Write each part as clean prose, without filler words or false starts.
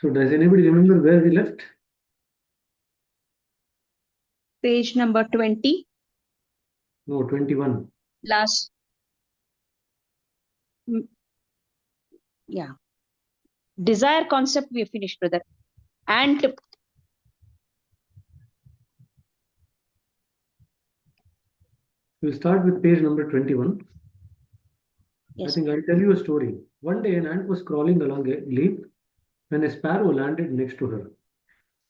So does anybody remember where we left? Page number 20. No, 21. Last. Yeah. Desire concept we have finished, brother. And We'll start with page number 21. I yes. think I'll tell you a story. One day an ant was crawling along a leaf when a sparrow landed next to her.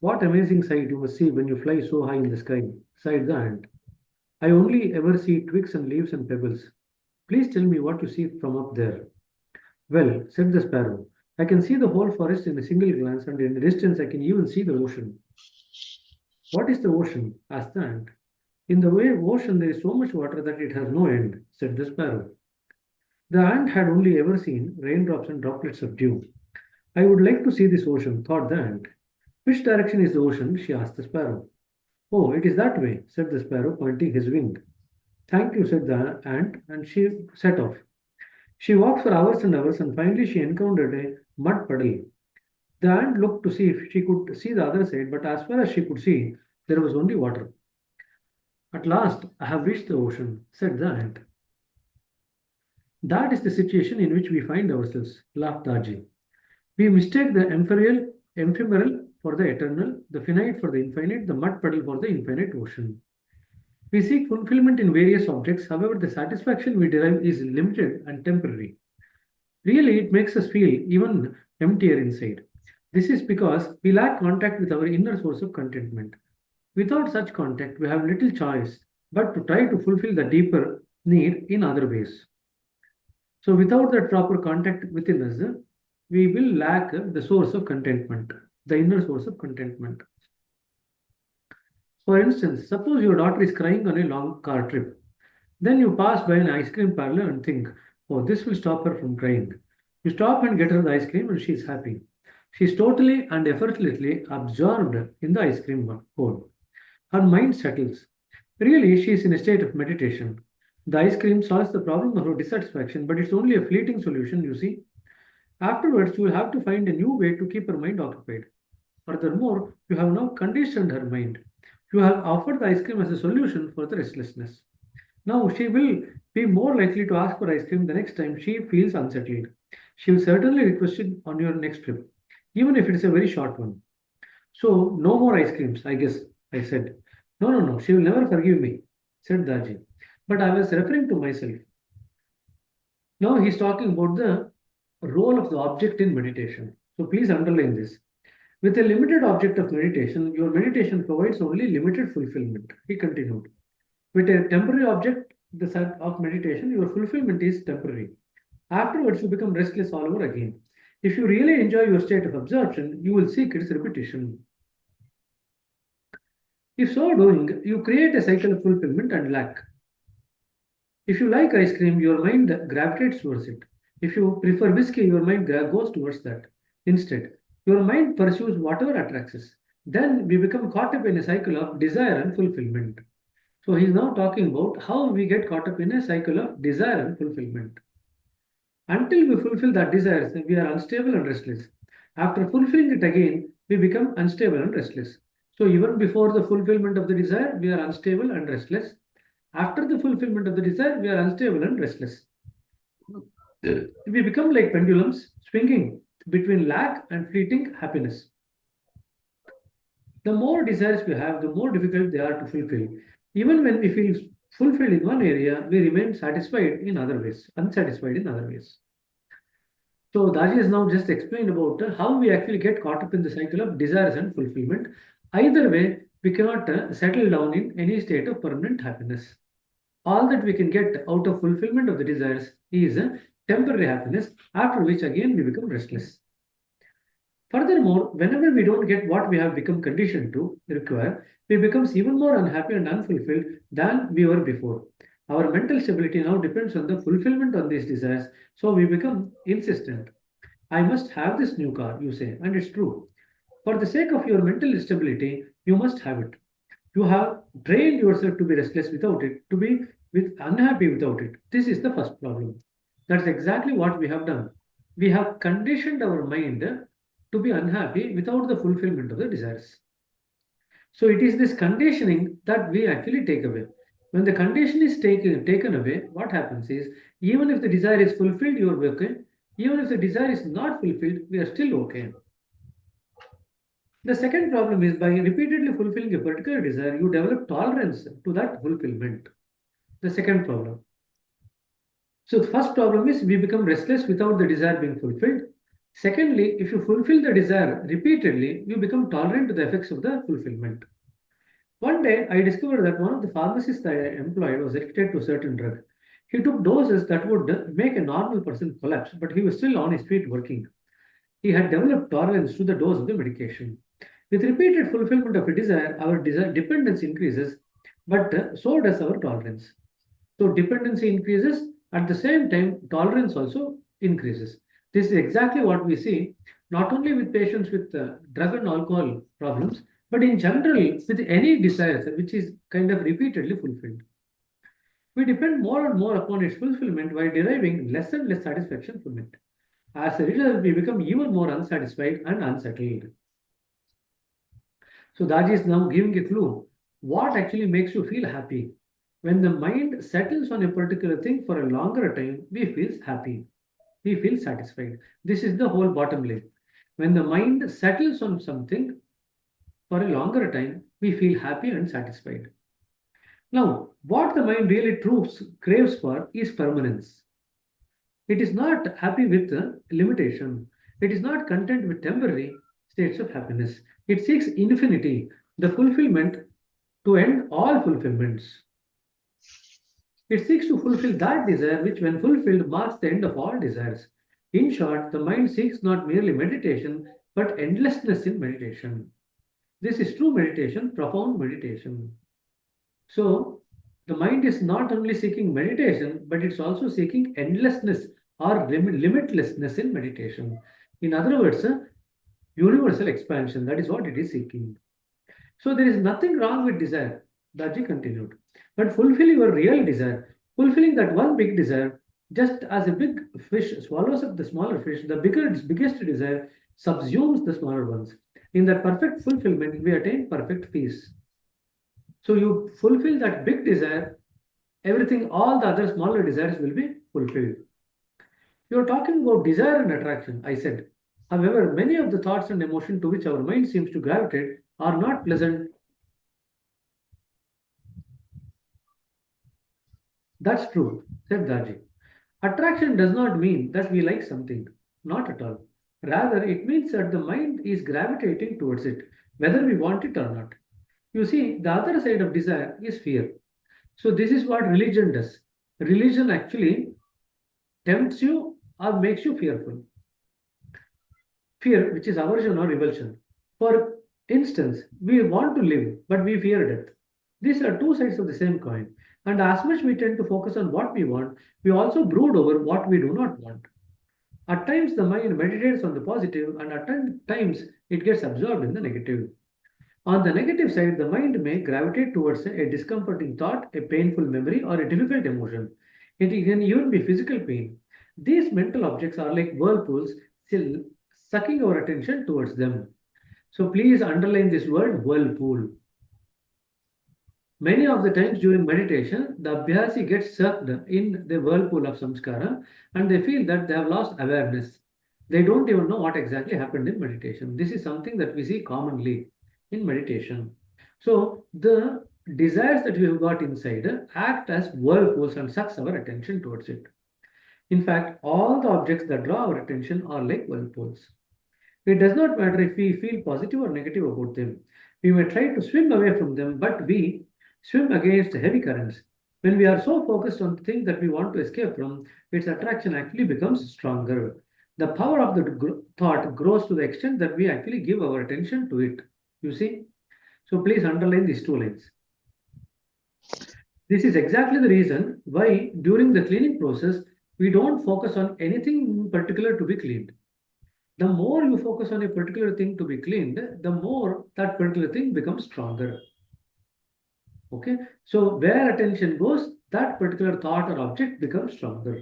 What amazing sight you must see when you fly so high in the sky, sighed the ant. I only ever see twigs and leaves and pebbles. Please tell me what you see from up there. Well, said the sparrow, I can see the whole forest in a single glance, and in the distance I can even see the ocean. What is the ocean? Asked the ant. In the way ocean there is so much water that it has no end, said the sparrow. The ant had only ever seen raindrops and droplets of dew. I would like to see this ocean, thought the ant. Which direction is the ocean? She asked the sparrow. Oh, it is that way, said the sparrow, pointing his wing. Thank you, said the ant, and she set off. She walked for hours and hours, and finally she encountered a mud puddle. The ant looked to see if she could see the other side, but as far as she could see, there was only water. At last, I have reached the ocean, said the ant. That is the situation in which we find ourselves, laughed Daji. We mistake the ephemeral for the eternal, the finite for the infinite, the mud puddle for the infinite ocean. We seek fulfillment in various objects, however, the satisfaction we derive is limited and temporary. Really, it makes us feel even emptier inside. This is because we lack contact with our inner source of contentment. Without such contact, we have little choice but to try to fulfill the deeper need in other ways. So, without that proper contact within us, we will lack the source of contentment, the inner source of contentment. For instance, suppose your daughter is crying on a long car trip. Then you pass by an ice cream parlor and think, oh, this will stop her from crying. You stop and get her the ice cream and she is happy. She is totally and effortlessly absorbed in the ice cream cone. Her mind settles. Really, she is in a state of meditation. The ice cream solves the problem of her dissatisfaction, but it's only a fleeting solution, you see. Afterwards, you will have to find a new way to keep her mind occupied. Furthermore, you have now conditioned her mind. You have offered the ice cream as a solution for the restlessness. Now, she will be more likely to ask for ice cream the next time she feels unsettled. She will certainly request it on your next trip, even if it is a very short one. So, no more ice creams, I guess, I said. No, no, no, she will never forgive me, said Daji. But I was referring to myself. Now he's talking about the role of the object in meditation. So please underline this. With a limited object of meditation, your meditation provides only limited fulfillment. He continued. With a temporary object of meditation, your fulfillment is temporary. Afterwards, you become restless all over again. If you really enjoy your state of absorption, you will seek its repetition. If so doing, you create a cycle of fulfillment and lack. If you like ice cream, your mind gravitates towards it. If you prefer whiskey, your mind goes towards that. Instead, your mind pursues whatever attracts us. Then we become caught up in a cycle of desire and fulfillment. So he's now talking about how we get caught up in a cycle of desire and fulfillment. Until we fulfill that desire, we are unstable and restless. After fulfilling it again, we become unstable and restless. So even before the fulfillment of the desire, we are unstable and restless. After the fulfillment of the desire, we are unstable and restless. We become like pendulums swinging between lack and fleeting happiness. The more desires we have, the more difficult they are to fulfill. Even when we feel fulfilled in one area, we remain satisfied in other ways, unsatisfied in other ways. So Daji has now just explained about how we actually get caught up in the cycle of desires and fulfillment. Either way, we cannot settle down in any state of permanent happiness. All that we can get out of fulfillment of the desires is temporary happiness, after which again we become restless. Furthermore, whenever we don't get what we have become conditioned to require, we become even more unhappy and unfulfilled than we were before. Our mental stability now depends on the fulfillment of these desires, so we become insistent. I must have this new car, you say, and it's true. For the sake of your mental stability, you must have it. You have trained yourself to be restless without it, to be unhappy without it. This is the first problem. That's exactly what we have done. We have conditioned our mind to be unhappy without the fulfillment of the desires. So it is this conditioning that we actually take away. When the condition is taken away, what happens is even if the desire is fulfilled, you are okay. Even if the desire is not fulfilled, we are still okay. The second problem is by repeatedly fulfilling a particular desire, you develop tolerance to that fulfillment. The second problem. So the first problem is we become restless without the desire being fulfilled. Secondly, if you fulfill the desire repeatedly, you become tolerant to the effects of the fulfillment. One day, I discovered that one of the pharmacists I employed was addicted to a certain drug. He took doses that would make a normal person collapse, but he was still on his feet working. He had developed tolerance to the dose of the medication. With repeated fulfillment of a desire, our desire dependence increases, but so does our tolerance. So dependency increases, at the same time, tolerance also increases. This is exactly what we see not only with patients with drug and alcohol problems, but in general with any desire which is kind of repeatedly fulfilled. We depend more and more upon its fulfillment while deriving less and less satisfaction from it. As a result, we become even more unsatisfied and unsettled. So Daji is now giving a clue. What actually makes you feel happy? When the mind settles on a particular thing for a longer time, we feel happy. We feel satisfied. This is the whole bottom line. When the mind settles on something for a longer time, we feel happy and satisfied. Now, what the mind really craves for is permanence. It is not happy with limitation. It is not content with temporary states of happiness. It seeks infinity, the fulfillment to end all fulfillments. It seeks to fulfill that desire which, when fulfilled, marks the end of all desires. In short, the mind seeks not merely meditation, but endlessness in meditation. This is true meditation, profound meditation. So, the mind is not only seeking meditation, but it's also seeking endlessness or limitlessness in meditation. In other words, universal expansion. That is what it is seeking. So, there is nothing wrong with desire. Daji continued. But fulfill your real desire. Fulfilling that one big desire, just as a big fish swallows up the smaller fish, the biggest desire subsumes the smaller ones. In that perfect fulfillment, we attain perfect peace. So you fulfill that big desire, everything, all the other smaller desires will be fulfilled. You're talking about desire and attraction, I said. However, many of the thoughts and emotion to which our mind seems to gravitate are not pleasant. That's true, said Daji. Attraction does not mean that we like something, not at all. Rather, it means that the mind is gravitating towards it, whether we want it or not. You see, the other side of desire is fear. So, this is what religion does. Religion actually tempts you or makes you fearful. Fear, which is aversion or revulsion. For instance, we want to live, but we fear death. These are two sides of the same coin. And as much we tend to focus on what we want, we also brood over what we do not want. At times, the mind meditates on the positive, and at times, it gets absorbed in the negative. On the negative side, the mind may gravitate towards a discomforting thought, a painful memory, or a difficult emotion. It can even be physical pain. These mental objects are like whirlpools, still sucking our attention towards them. So please underline this word whirlpool. Many of the times during meditation, the abhyasi gets sucked in the whirlpool of samskara and they feel that they have lost awareness. They don't even know what exactly happened in meditation. This is something that we see commonly in meditation. So the desires that we have got inside act as whirlpools and sucks our attention towards it. In fact, all the objects that draw our attention are like whirlpools. It does not matter if we feel positive or negative about them. We may try to swim away from them, but we swim against heavy currents. When we are so focused on things that we want to escape from, its attraction actually becomes stronger. The power of the thought grows to the extent that we actually give our attention to it. You see? So please underline these two lines. This is exactly the reason why during the cleaning process, we don't focus on anything in particular to be cleaned. The more you focus on a particular thing to be cleaned, the more that particular thing becomes stronger. Okay, so where attention goes, that particular thought or object becomes stronger.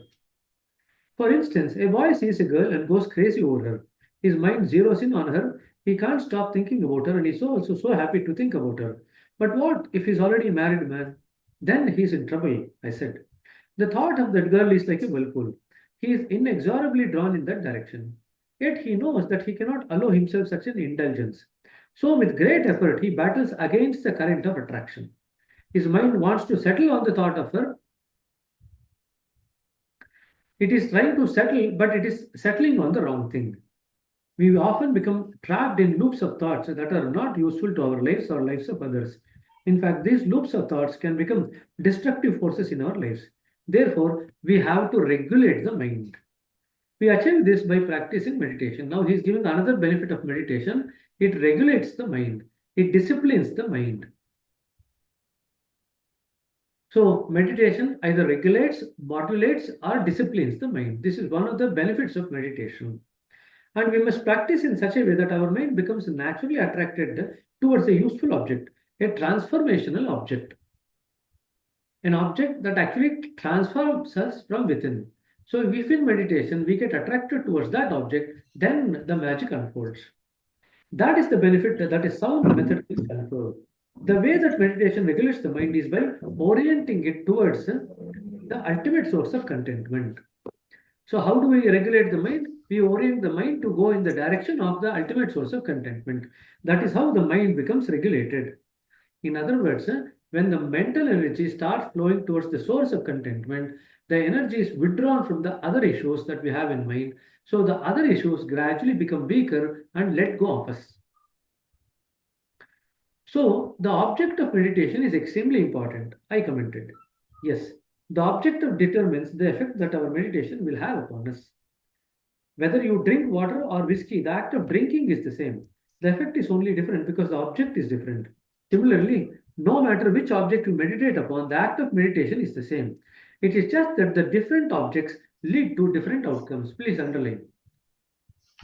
For instance, a boy sees a girl and goes crazy over her. His mind zeroes in on her. He can't stop thinking about her, and he's also so happy to think about her. But what if he's already a married man? Then he's in trouble, I said. The thought of that girl is like a whirlpool. He is inexorably drawn in that direction. Yet he knows that he cannot allow himself such an indulgence. So, with great effort, he battles against the current of attraction. His mind wants to settle on the thought of her. It is trying to settle, but it is settling on the wrong thing. We often become trapped in loops of thoughts that are not useful to our lives or lives of others. In fact, these loops of thoughts can become destructive forces in our lives. Therefore, we have to regulate the mind. We achieve this by practicing meditation. Now, he is giving another benefit of meditation. It regulates the mind, it disciplines the mind. So, meditation either regulates, modulates, or disciplines the mind. This is one of the benefits of meditation. And we must practice in such a way that our mind becomes naturally attracted towards a useful object, a transformational object, an object that actually transforms us from within. So, if in meditation we get attracted towards that object, then the magic unfolds. That is the benefit, that is sound method control. The way that meditation regulates the mind is by orienting it towards the ultimate source of contentment. So, how do we regulate the mind? We orient the mind to go in the direction of the ultimate source of contentment. That is how the mind becomes regulated. In other words, when the mental energy starts flowing towards the source of contentment, the energy is withdrawn from the other issues that we have in mind. So the other issues gradually become weaker and let go of us. So the object of meditation is extremely important. I commented. Yes, the objective determines the effect that our meditation will have upon us. Whether you drink water or whiskey, the act of drinking is the same. The effect is only different because the object is different. Similarly, no matter which object you meditate upon, the act of meditation is the same. It is just that the different objects lead to different outcomes. Please underline.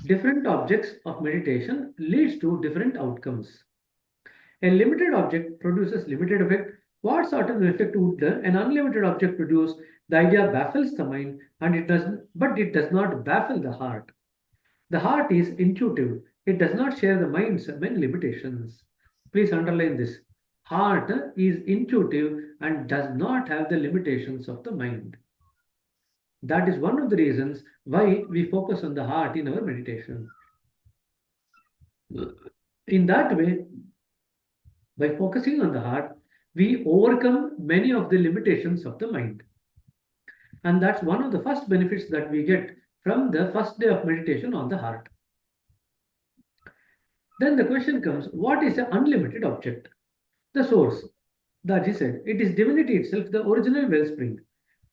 Different objects of meditation leads to different outcomes. A limited object produces limited effect. What sort of effect would an unlimited object produce? The idea baffles the mind, and but it does not baffle the heart. The heart is intuitive. It does not share the mind's many limitations. Please underline this. Heart is intuitive and does not have the limitations of the mind. That is one of the reasons why we focus on the heart in our meditation. In that way, by focusing on the heart, we overcome many of the limitations of the mind. And that's one of the first benefits that we get from the first day of meditation on the heart. Then the question comes, what is an unlimited object? The source. That he said, it is divinity itself, the original wellspring.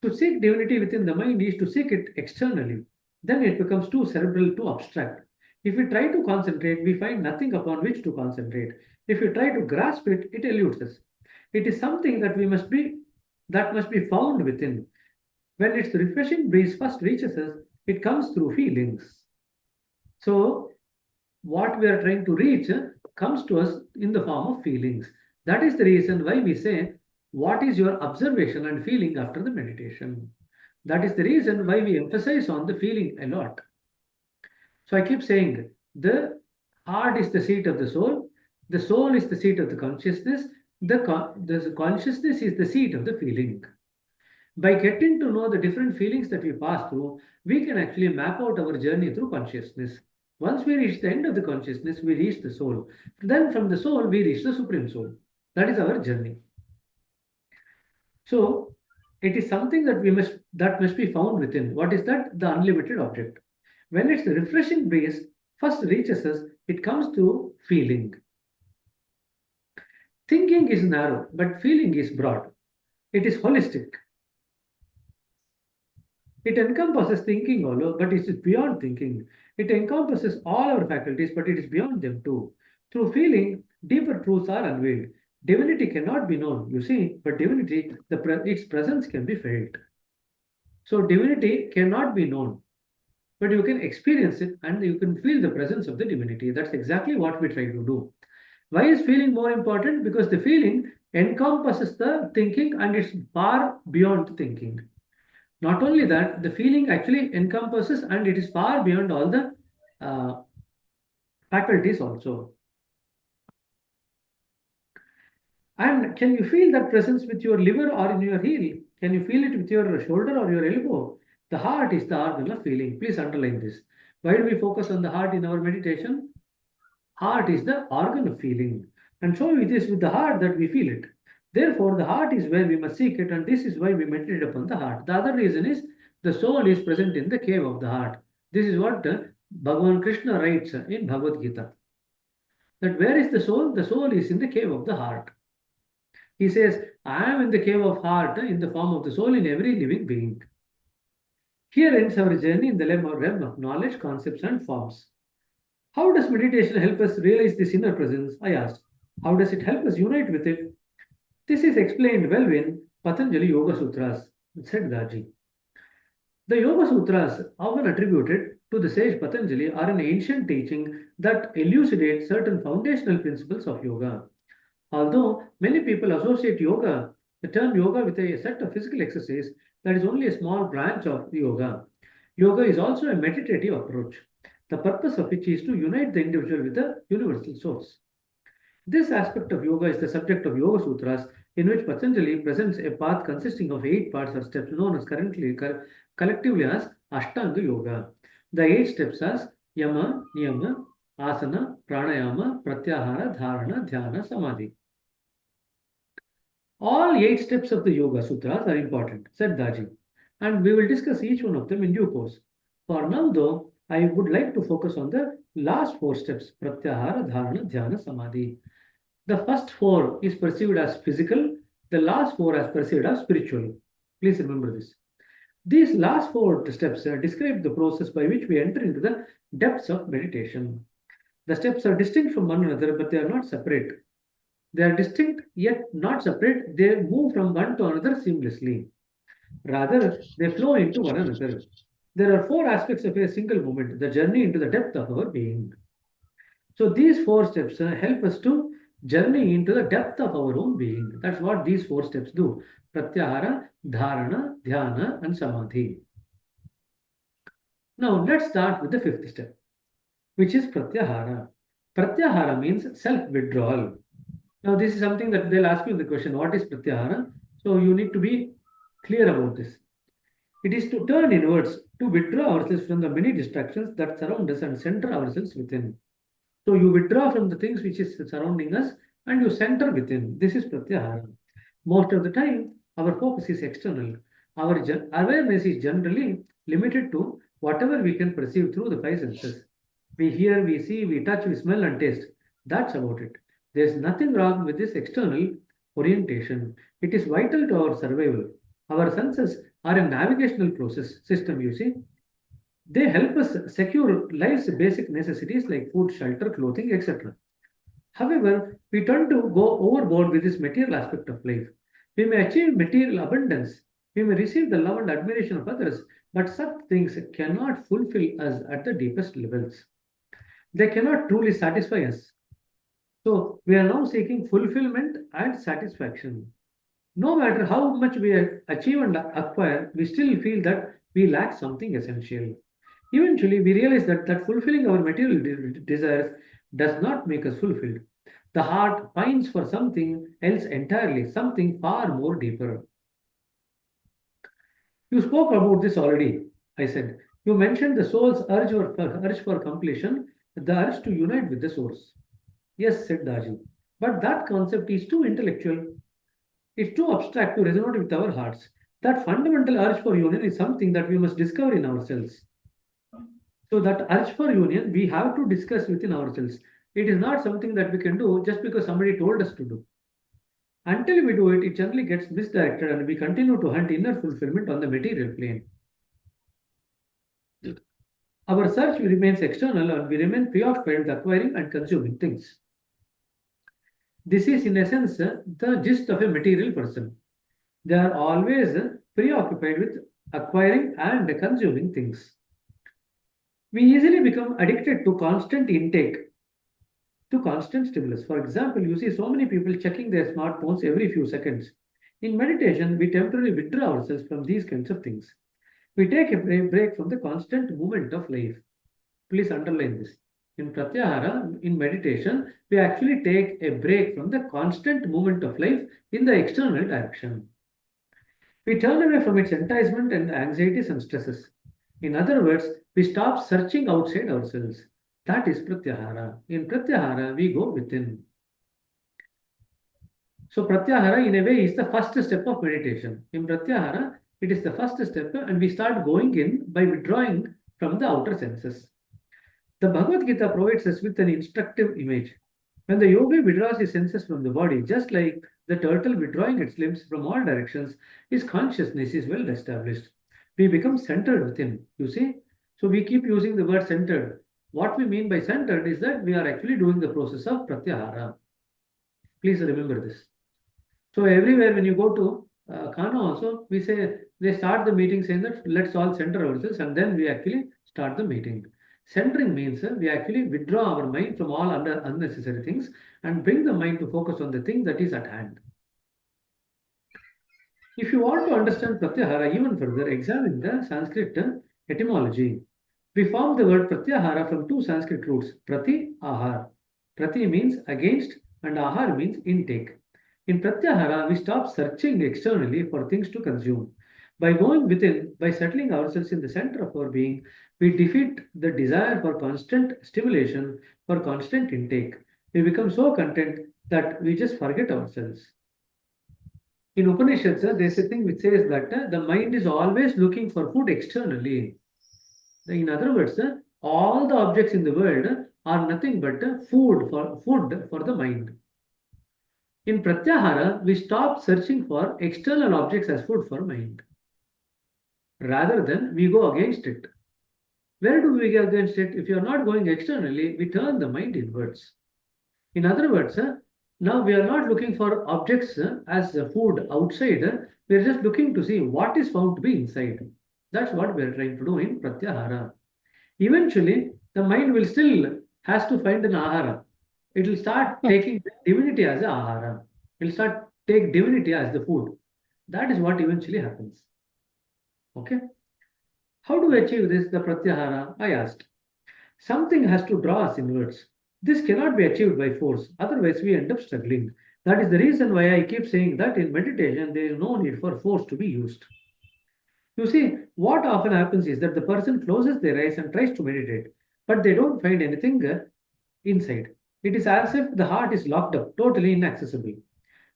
To seek divinity within the mind is to seek it externally. Then it becomes too cerebral, too abstract. If we try to concentrate, we find nothing upon which to concentrate. If we try to grasp it, it eludes us. It is something that must be found within. When its refreshing breeze first reaches us, it comes through feelings. So, what we are trying to reach comes to us in the form of feelings. That is the reason why we say, what is your observation and feeling after the meditation? That is the reason why we emphasize on the feeling a lot. So I keep saying, the heart is the seat of the soul is the seat of the consciousness, the consciousness is the seat of the feeling. By getting to know the different feelings that we pass through, we can actually map out our journey through consciousness. Once we reach the end of the consciousness, we reach the soul. Then from the soul, we reach the supreme soul. That is our journey. So it is something that must be found within. What is that? The unlimited object. When its refreshing breeze first reaches us, it comes through feeling. Thinking is narrow, but feeling is broad. It is holistic. It encompasses thinking all, but it is beyond thinking. It encompasses all our faculties, but it is beyond them too. Through feeling, deeper truths are unveiled. Divinity cannot be known, you see, but divinity, its presence can be felt. So divinity cannot be known, but you can experience it and you can feel the presence of the divinity. That's exactly what we try to do. Why is feeling more important? Because the feeling encompasses the thinking and it's far beyond thinking. Not only that, the feeling actually encompasses and it is far beyond all the faculties also. And can you feel that presence with your liver or in your heel? Can you feel it with your shoulder or your elbow? The heart is the organ of feeling. Please underline this. Why do we focus on the heart in our meditation? Heart is the organ of feeling. And so it is with the heart that we feel it. Therefore, the heart is where we must seek it, and this is why we meditate upon the heart. The other reason is the soul is present in the cave of the heart. This is what Bhagavan Krishna writes in Bhagavad Gita. That where is the soul? The soul is in the cave of the heart. He says, I am in the cave of heart in the form of the soul in every living being. Here ends our journey in the realm of knowledge, concepts, and forms. How does meditation help us realize this inner presence? I asked. How does it help us unite with it? This is explained well in Patanjali Yoga Sutras, said Daji. The Yoga Sutras, often attributed to the sage Patanjali, are an ancient teaching that elucidate certain foundational principles of yoga. Although many people associate the term yoga with a set of physical exercise, that is only a small branch of the yoga. Yoga is also a meditative approach, the purpose of which is to unite the individual with the universal source. This aspect of yoga is the subject of Yoga Sutras, in which Patanjali presents a path consisting of 8 parts or steps known as collectively as Ashtanga Yoga. The 8 steps are Yama, Niyama, Asana, Pranayama, Pratyahara, Dharana, Dhyana, Samadhi. All 8 steps of the Yoga Sutras are important, said Daji, and we will discuss each one of them in due course. For now, though, I would like to focus on the last 4 steps, Pratyahara, Dharana, Dhyana, Samadhi. The first 4 is perceived as physical, the last 4 as perceived as spiritual. Please remember this. These last 4 steps describe the process by which we enter into the depths of meditation. The steps are distinct from one another, but they are not separate. They are distinct yet not separate. They move from one to another seamlessly. Rather, they flow into one another. There are 4 aspects of a single moment, the journey into the depth of our being. So these 4 steps help us to journey into the depth of our own being. That's what these 4 steps do. Pratyahara, Dharana, Dhyana, and Samadhi. Now let's start with the 5th step, which is Pratyahara. Pratyahara means self-withdrawal. Now this is something that they'll ask you the question, what is Pratyahara? So you need to be clear about this. It is to turn inwards, to withdraw ourselves from the many distractions that surround us and center ourselves within. So you withdraw from the things which is surrounding us and you center within. This is Pratyahara. Most of the time, our focus is external. Our awareness is generally limited to whatever we can perceive through the 5 senses. We hear, we see, we touch, we smell and taste. That's about it. There's nothing wrong with this external orientation. It is vital to our survival. Our senses are a navigational process system, you see. They help us secure life's basic necessities like food, shelter, clothing, etc. However, we tend to go overboard with this material aspect of life. We may achieve material abundance, we may receive the love and admiration of others, but such things cannot fulfill us at the deepest levels. They cannot truly satisfy us. So, we are now seeking fulfillment and satisfaction. No matter how much we achieve and acquire, we still feel that we lack something essential. Eventually, we realize that fulfilling our material desires does not make us fulfilled. The heart pines for something else entirely, something far more deeper. You spoke about this already, I said. You mentioned the soul's urge for completion, the urge to unite with the source. Yes, said Daji. But that concept is too intellectual. It's too abstract to resonate with our hearts. That fundamental urge for union is something that we must discover in ourselves. So that urge for union, we have to discuss within ourselves. It is not something that we can do just because somebody told us to do. Until we do it, it generally gets misdirected and we continue to hunt inner fulfillment on the material plane. Our search remains external and we remain preoccupied with acquiring and consuming things. This is, in essence, the gist of a material person. They are always preoccupied with acquiring and consuming things. We easily become addicted to constant intake, to constant stimulus. For example, you see so many people checking their smartphones every few seconds. In meditation, we temporarily withdraw ourselves from these kinds of things. We take a break from the constant movement of life. Please underline this. In pratyahara, in meditation, we actually take a break from the constant movement of life in the external direction. We turn away from its enticement and anxieties and stresses. In other words, we stop searching outside ourselves. That is pratyahara. In pratyahara, we go within. So pratyahara in a way is the first step of meditation. In pratyahara, it is the first step and we start going in by withdrawing from the outer senses. The Bhagavad Gita provides us with an instructive image. When the yogi withdraws his senses from the body, just like the turtle withdrawing its limbs from all directions, his consciousness is well established. We become centered within, you see. So we keep using the word centered. What we mean by centered is that we are actually doing the process of pratyahara. Please remember this. So everywhere when you go to Kana also, we say they start the meeting saying that let's all center ourselves and then we actually start the meeting. Centering means we actually withdraw our mind from all unnecessary things and bring the mind to focus on the thing that is at hand. If you want to understand Pratyahara even further, examine the Sanskrit etymology. We form the word Pratyahara from two Sanskrit roots, Prati, Ahar. Prati means against and Ahar means intake. In Pratyahara, we stop searching externally for things to consume. By going within, by settling ourselves in the center of our being, we defeat the desire for constant stimulation, for constant intake. We become so content that we just forget ourselves. In Upanishads, there's a thing which says that the mind is always looking for food externally. In other words, all the objects in the world are nothing but food for the mind. In Pratyahara, we stop searching for external objects as food for mind. Rather than we go against it. Where do we go against it? If you are not going externally, we turn the mind inwards. In other words, now we are not looking for objects as food outside. We are just looking to see what is found to be inside. That's what we are trying to do in Pratyahara. Eventually, the mind will still has to find an ahara. It will start taking divinity as a ahara. It will start take divinity as the food. That is what eventually happens. Okay. How do we achieve this? The Pratyahara, I asked. Something has to draw us inwards. This cannot be achieved by force, otherwise, we end up struggling. That is the reason why I keep saying that in meditation, there is no need for force to be used. You see, what often happens is that the person closes their eyes and tries to meditate, but they don't find anything inside. It is as if the heart is locked up, totally inaccessible.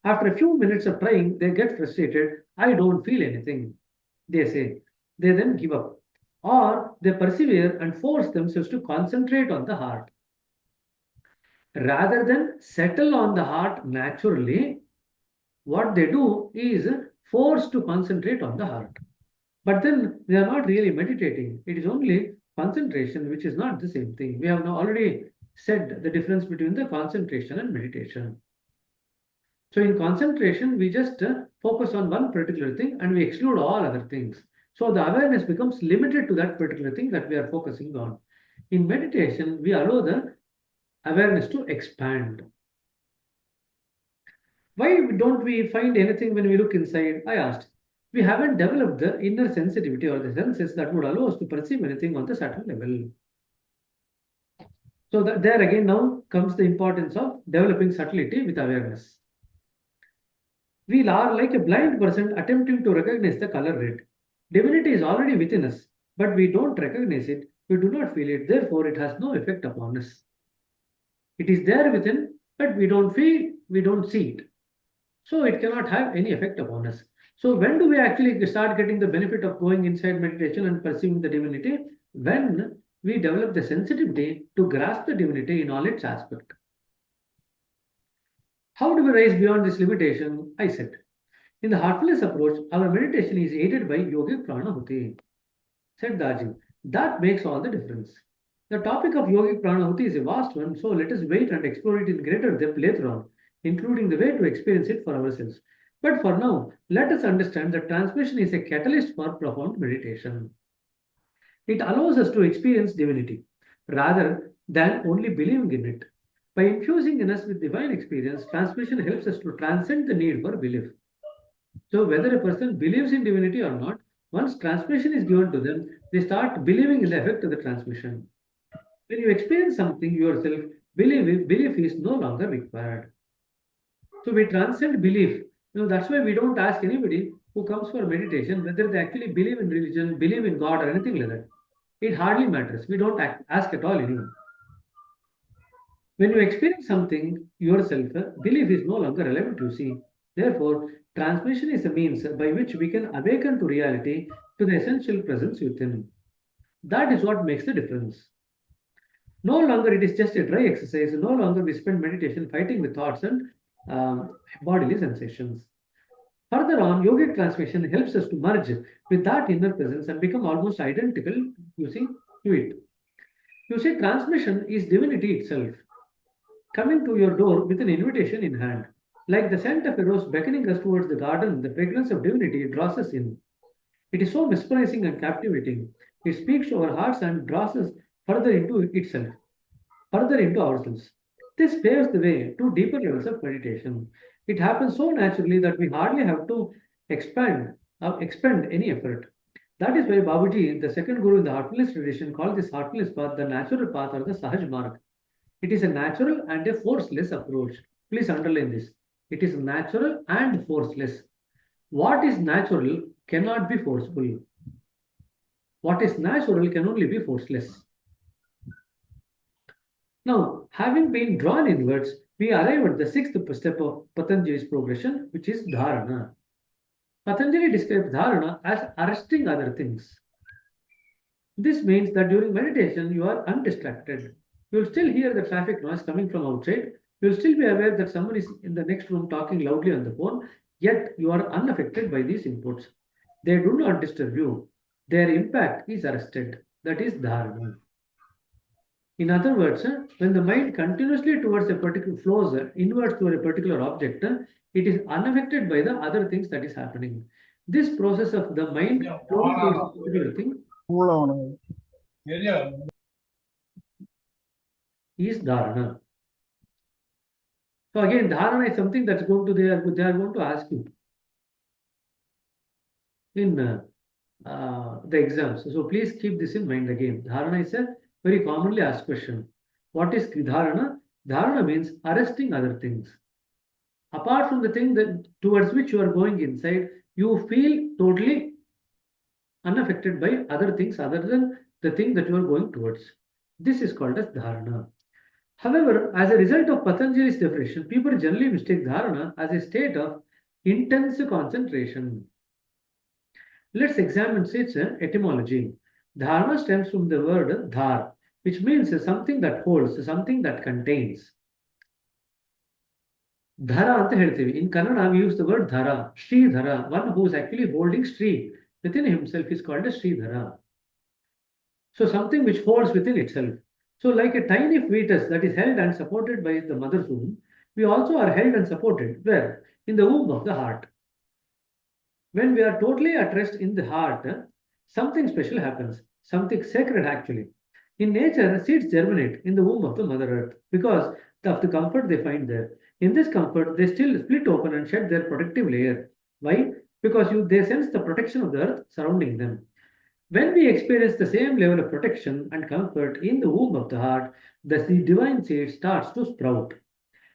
After a few minutes of trying, they get frustrated. I don't feel anything, they say. They then give up. Or they persevere and force themselves to concentrate on the heart. Rather than settle on the heart naturally, what they do is force to concentrate on the heart. But then they are not really meditating. It is only concentration, which is not the same thing. We have now already said the difference between the concentration and meditation. So in concentration, we just focus on one particular thing and we exclude all other things. So the awareness becomes limited to that particular thing that we are focusing on. In meditation, we allow the awareness to expand. Why don't we find anything when we look inside? I asked. We haven't developed the inner sensitivity or the senses that would allow us to perceive anything on the subtle level. So that there again now comes the importance of developing subtlety with awareness. We are like a blind person attempting to recognize the color red. Divinity is already within us, but we don't recognize it, we do not feel it, therefore it has no effect upon us. It is there within, but we don't feel, we don't see it. So it cannot have any effect upon us. So when do we actually start getting the benefit of going inside meditation and perceiving the divinity? When we develop the sensitivity to grasp the divinity in all its aspect. How do we rise beyond this limitation? I said. In the heartfulness approach, our meditation is aided by yogic pranahuti, said Daji. That makes all the difference. The topic of yogic pranahuti is a vast one, so let us wait and explore it in greater depth later on, including the way to experience it for ourselves. But for now, let us understand that transmission is a catalyst for profound meditation. It allows us to experience divinity rather than only believing in it. By infusing in us with divine experience, transmission helps us to transcend the need for belief. So whether a person believes in divinity or not, once transmission is given to them, they start believing in the effect of the transmission. When you experience something yourself, belief is no longer required. So we transcend belief. That's why we don't ask anybody who comes for meditation whether they actually believe in religion, believe in God, or anything like that. It hardly matters. We don't ask at all anyone. When you experience something yourself, belief is no longer relevant, you see. Therefore, transmission is a means by which we can awaken to reality, to the essential presence within. That is what makes the difference. No longer it is just a dry exercise. No longer we spend meditation fighting with thoughts and bodily sensations. Further on, yogic transmission helps us to merge with that inner presence and become almost identical, you see, to it. You see, transmission is divinity itself, coming to your door with an invitation in hand. Like the scent of a rose beckoning us towards the garden, the fragrance of divinity draws us in. It is so mesmerizing and captivating. It speaks to our hearts and draws us further into itself, further into ourselves. This paves the way to deeper levels of meditation. It happens so naturally that we hardly have to expend any effort. That is why Babaji, the second guru in the heartfulness tradition, called this heartfulness path the natural path or the Sahaj Marg. It is a natural and a forceless approach. Please underline this. It is natural and forceless. What is natural cannot be forceful. What is natural can only be forceless. Now, having been drawn inwards, we arrive at the sixth step of Patanjali's progression, which is dharana. Patanjali describes dharana as arresting other things. This means that during meditation, you are undistracted. You will still hear the traffic noise coming from outside. You will still be aware that someone is in the next room talking loudly on the phone, yet you are unaffected by these inputs. They do not disturb you. Their impact is arrested. That is dharana. In other words, when the mind continuously towards a particular flows inwards toward a particular object, it is unaffected by the other things that is happening. This process of the mind flowing towards a particular thing is dharana. So again, dharana is something that's going to they are going to ask you in the exams. So please keep this in mind again. Dharana is a very commonly asked question. What is dharana? Dharana means arresting other things. Apart from the thing that towards which you are going inside, you feel totally unaffected by other things other than the thing that you are going towards. This is called as dharana. However, as a result of Patanjali's definition, people generally mistake dharana as a state of intense concentration. Let's examine its etymology. Dharana stems from the word dhar, which means something that holds, something that contains. Dhara ಅಂತ ಹೇಳ್ತೀವಿ. In Kannada, we use the word dhara, Sridhara, one who is actually holding Sri within himself is called a Sridhara. So something which holds within itself. So like a tiny fetus that is held and supported by the mother's womb, we also are held and supported. Where? In the womb of the heart. When we are totally at rest in the heart, something special happens, something sacred actually. In nature, seeds germinate in the womb of the Mother Earth because of the comfort they find there. In this comfort, they still split open and shed their protective layer. Why? Because they sense the protection of the earth surrounding them. When we experience the same level of protection and comfort in the womb of the heart, the divine seed starts to sprout.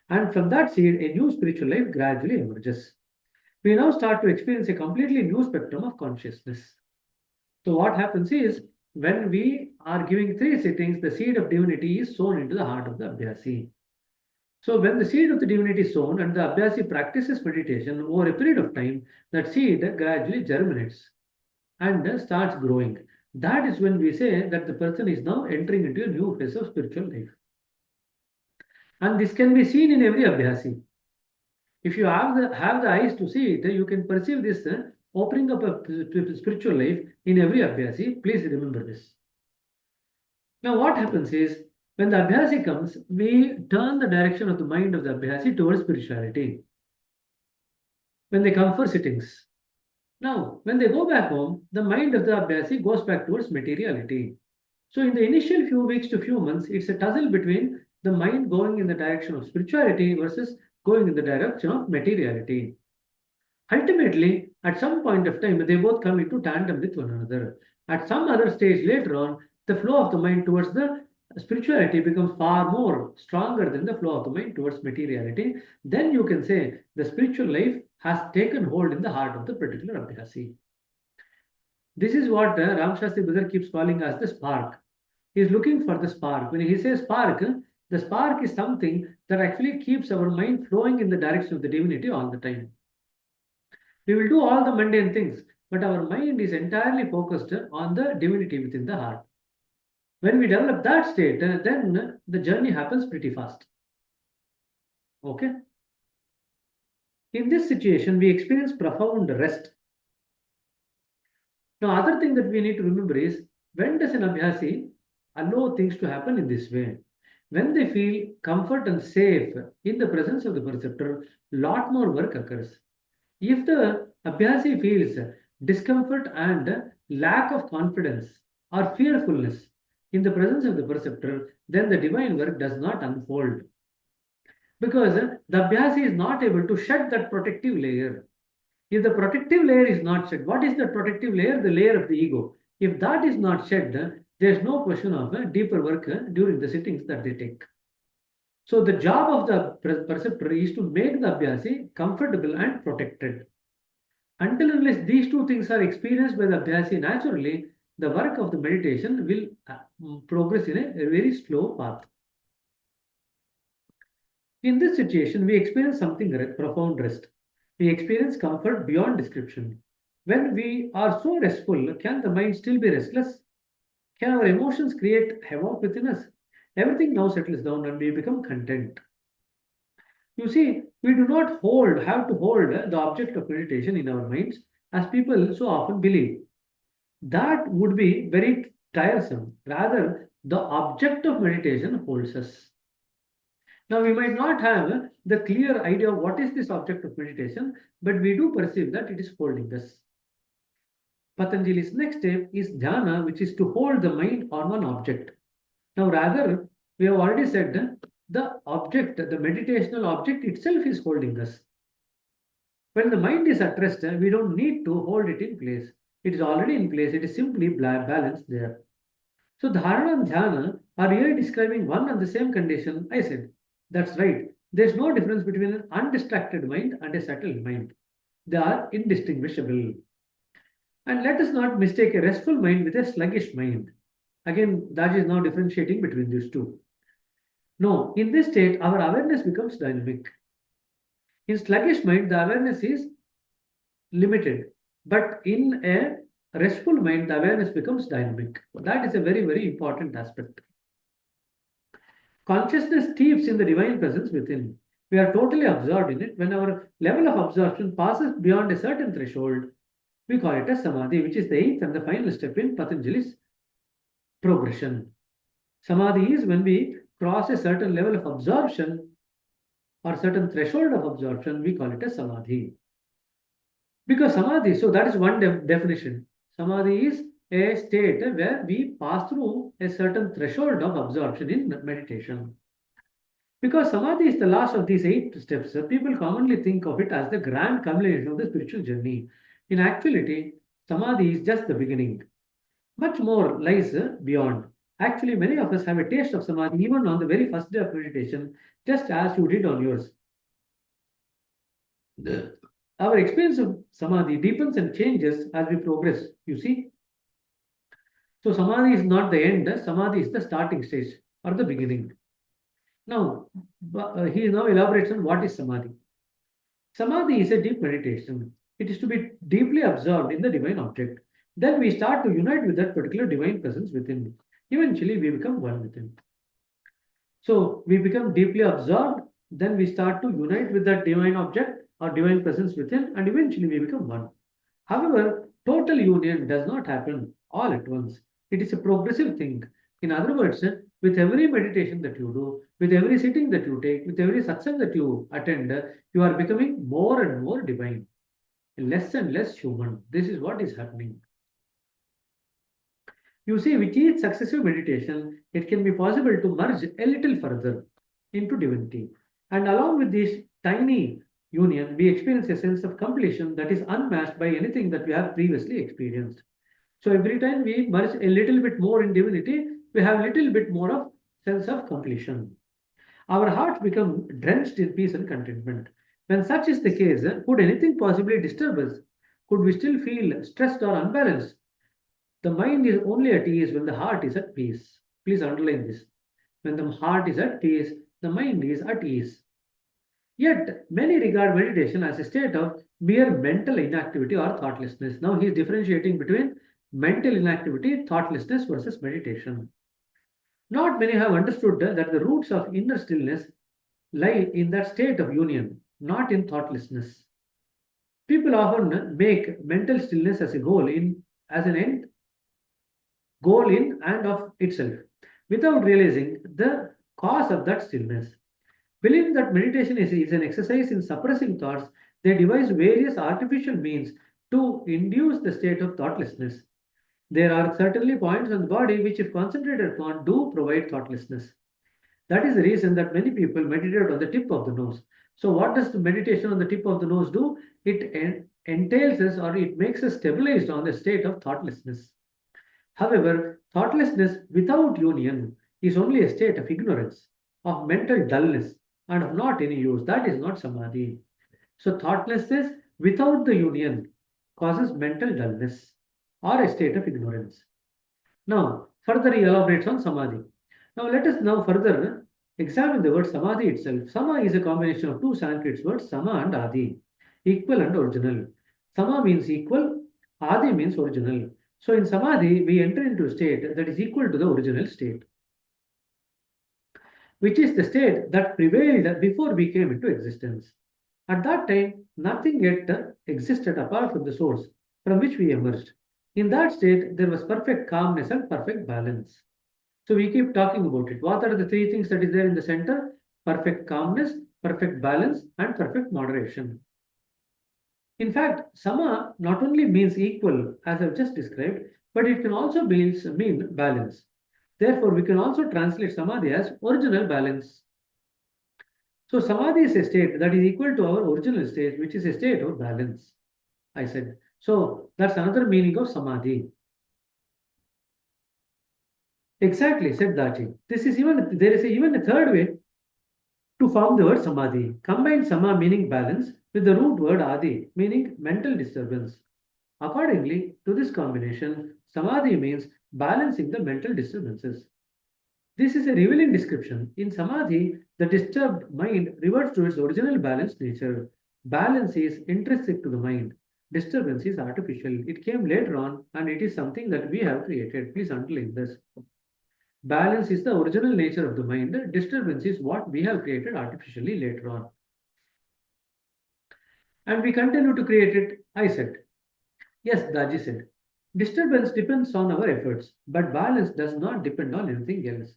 And from that seed, a new spiritual life gradually emerges. We now start to experience a completely new spectrum of consciousness. So what happens is, when we are giving 3 sittings, the seed of divinity is sown into the heart of the Abhyasi. So when the seed of the divinity is sown and the Abhyasi practices meditation over a period of time, that seed gradually germinates and starts growing. That is when we say that the person is now entering into a new phase of spiritual life. And this can be seen in every Abhyasi. If you have the eyes to see it, you can perceive this opening up of spiritual life in every Abhyasi. Please remember this. Now what happens is, when the Abhyasi comes, we turn the direction of the mind of the Abhyasi towards spirituality. When they come for sittings. Now, when they go back home, the mind of the Abhyasi goes back towards materiality. So in the initial few weeks to few months, it's a tussle between the mind going in the direction of spirituality versus going in the direction of materiality. Ultimately, at some point of time, they both come into tandem with one another. At some other stage later on, the flow of the mind towards the spirituality becomes far more stronger than the flow of the mind towards materiality, then you can say the spiritual life has taken hold in the heart of the particular Abhyasi. This is what Ram Shastri Brother keeps calling as the spark. He is looking for the spark. When he says spark, the spark is something that actually keeps our mind flowing in the direction of the divinity all the time. We will do all the mundane things, but our mind is entirely focused on the divinity within the heart. When we develop that state, then the journey happens pretty fast. Okay? In this situation, we experience profound rest. Now, other thing that we need to remember is when does an Abhyasi allow things to happen in this way? When they feel comfort and safe in the presence of the perceptor, lot more work occurs. If the Abhyasi feels discomfort and lack of confidence or fearfulness in the presence of the perceptor, then the divine work does not unfold. Because the Abhyasi is not able to shed that protective layer. If the protective layer is not shed, what is the protective layer? The layer of the ego. If that is not shed, there is no question of deeper work during the sittings that they take. So the job of the perceptor is to make the Abhyasi comfortable and protected. Until and unless these two things are experienced by the Abhyasi naturally, the work of the meditation will progress in a very slow path. In this situation, we experience something profound rest. We experience comfort beyond description. When we are so restful, can the mind still be restless? Can our emotions create havoc within us? Everything now settles down and we become content. You see, we do not have to hold the object of meditation in our minds as people so often believe. That would be very tiresome. Rather, the object of meditation holds us. Now, we might not have the clear idea of what is this object of meditation, but we do perceive that it is holding us. Patanjali's next step is dhyana, which is to hold the mind on one object. Now, rather, we have already said the object, the meditational object itself is holding us. When the mind is at rest, we don't need to hold it in place. It is already in place. It is simply balanced there. So, dharana and dhyana are really describing one and the same condition. I said, that's right. There's no difference between an undistracted mind and a settled mind. They are indistinguishable. And let us not mistake a restful mind with a sluggish mind. Again, that is now differentiating between these two. No, in this state, our awareness becomes dynamic. In sluggish mind, the awareness is limited. But in a restful mind, the awareness becomes dynamic. That is a very, very important aspect. Consciousness steeps in the divine presence within. We are totally absorbed in it. When our level of absorption passes beyond a certain threshold, we call it as samadhi, which is the eighth and the final step in Patanjali's progression. Samadhi is when we cross a certain level of absorption or certain threshold of absorption, we call it as samadhi. Because samadhi, so that is one definition. Samadhi is a state where we pass through a certain threshold of absorption in meditation. Because samadhi is the last of these 8 steps, people commonly think of it as the grand culmination of the spiritual journey. In actuality, samadhi is just the beginning. Much more lies beyond. Actually, many of us have a taste of samadhi even on the very first day of meditation, just as you did on yours. Our experience of samadhi deepens and changes as we progress, you see. So samadhi is not the end, samadhi is the starting stage or the beginning. Now, he now elaborates on what is samadhi. Samadhi is a deep meditation. It is to be deeply absorbed in the divine object. Then we start to unite with that particular divine presence within. Eventually, we become one with him. So we become deeply absorbed, then we start to unite with that divine object or divine presence within, and eventually we become one. However, total union does not happen all at once. It is a progressive thing. In other words, with every meditation that you do, with every sitting that you take, with every satsang that you attend, you are becoming more and more divine, less and less human. This is what is happening. You see, with each successive meditation, it can be possible to merge a little further into divinity. And along with this tiny union, we experience a sense of completion that is unmatched by anything that we have previously experienced. So every time we merge a little bit more in divinity, we have a little bit more of sense of completion. Our hearts become drenched in peace and contentment. When such is the case, could anything possibly disturb us? Could we still feel stressed or unbalanced? The mind is only at ease when the heart is at peace. Please underline this. When the heart is at peace, the mind is at ease. Yet, many regard meditation as a state of mere mental inactivity or thoughtlessness. Now, he is differentiating between mental inactivity, thoughtlessness versus meditation. Not many have understood that the roots of inner stillness lie in that state of union, not in thoughtlessness. People often make mental stillness as a as an end goal in and of itself, without realizing the cause of that stillness. Believing that meditation is an exercise in suppressing thoughts, they devise various artificial means to induce the state of thoughtlessness. There are certainly points on the body which, if concentrated upon, do provide thoughtlessness. That is the reason that many people meditate on the tip of the nose. So, what does the meditation on the tip of the nose do? It entails us, or it makes us stabilized on the state of thoughtlessness. However, thoughtlessness without union is only a state of ignorance, of mental dullness, and of not any use. That is not samadhi. So, thoughtlessness without the union causes mental dullness or a state of ignorance. Now, further he elaborates on samadhi. Now, let us now further examine the word samadhi itself. Sama is a combination of two Sanskrit words, sama and adi, equal and original. Sama means equal, adi means original. So, in samadhi, we enter into a state that is equal to the original state, which is the state that prevailed before we came into existence. At that time, nothing yet existed apart from the source from which we emerged. In that state, there was perfect calmness and perfect balance. So we keep talking about it. What are the three things that is there in the center? Perfect calmness, perfect balance, and perfect moderation. In fact, sama not only means equal, as I've just described, but it can also mean balance. Therefore, we can also translate samadhi as original balance. So, samadhi is a state that is equal to our original state, which is a state of balance, I said. So, that's another meaning of samadhi. Exactly, said Dachi. There is even a third way to form the word samadhi. Combine sama meaning balance with the root word adi meaning mental disturbance. Accordingly to this combination, samadhi means balancing the mental disturbances. This is a revealing description. In samadhi, the disturbed mind reverts to its original balanced nature. Balance is intrinsic to the mind. Disturbance is artificial. It came later on and it is something that we have created. Please underline this. Balance is the original nature of the mind. Disturbance is what we have created artificially later on. And we continue to create it, I said. Yes, Daji said. Disturbance depends on our efforts, but balance does not depend on anything else.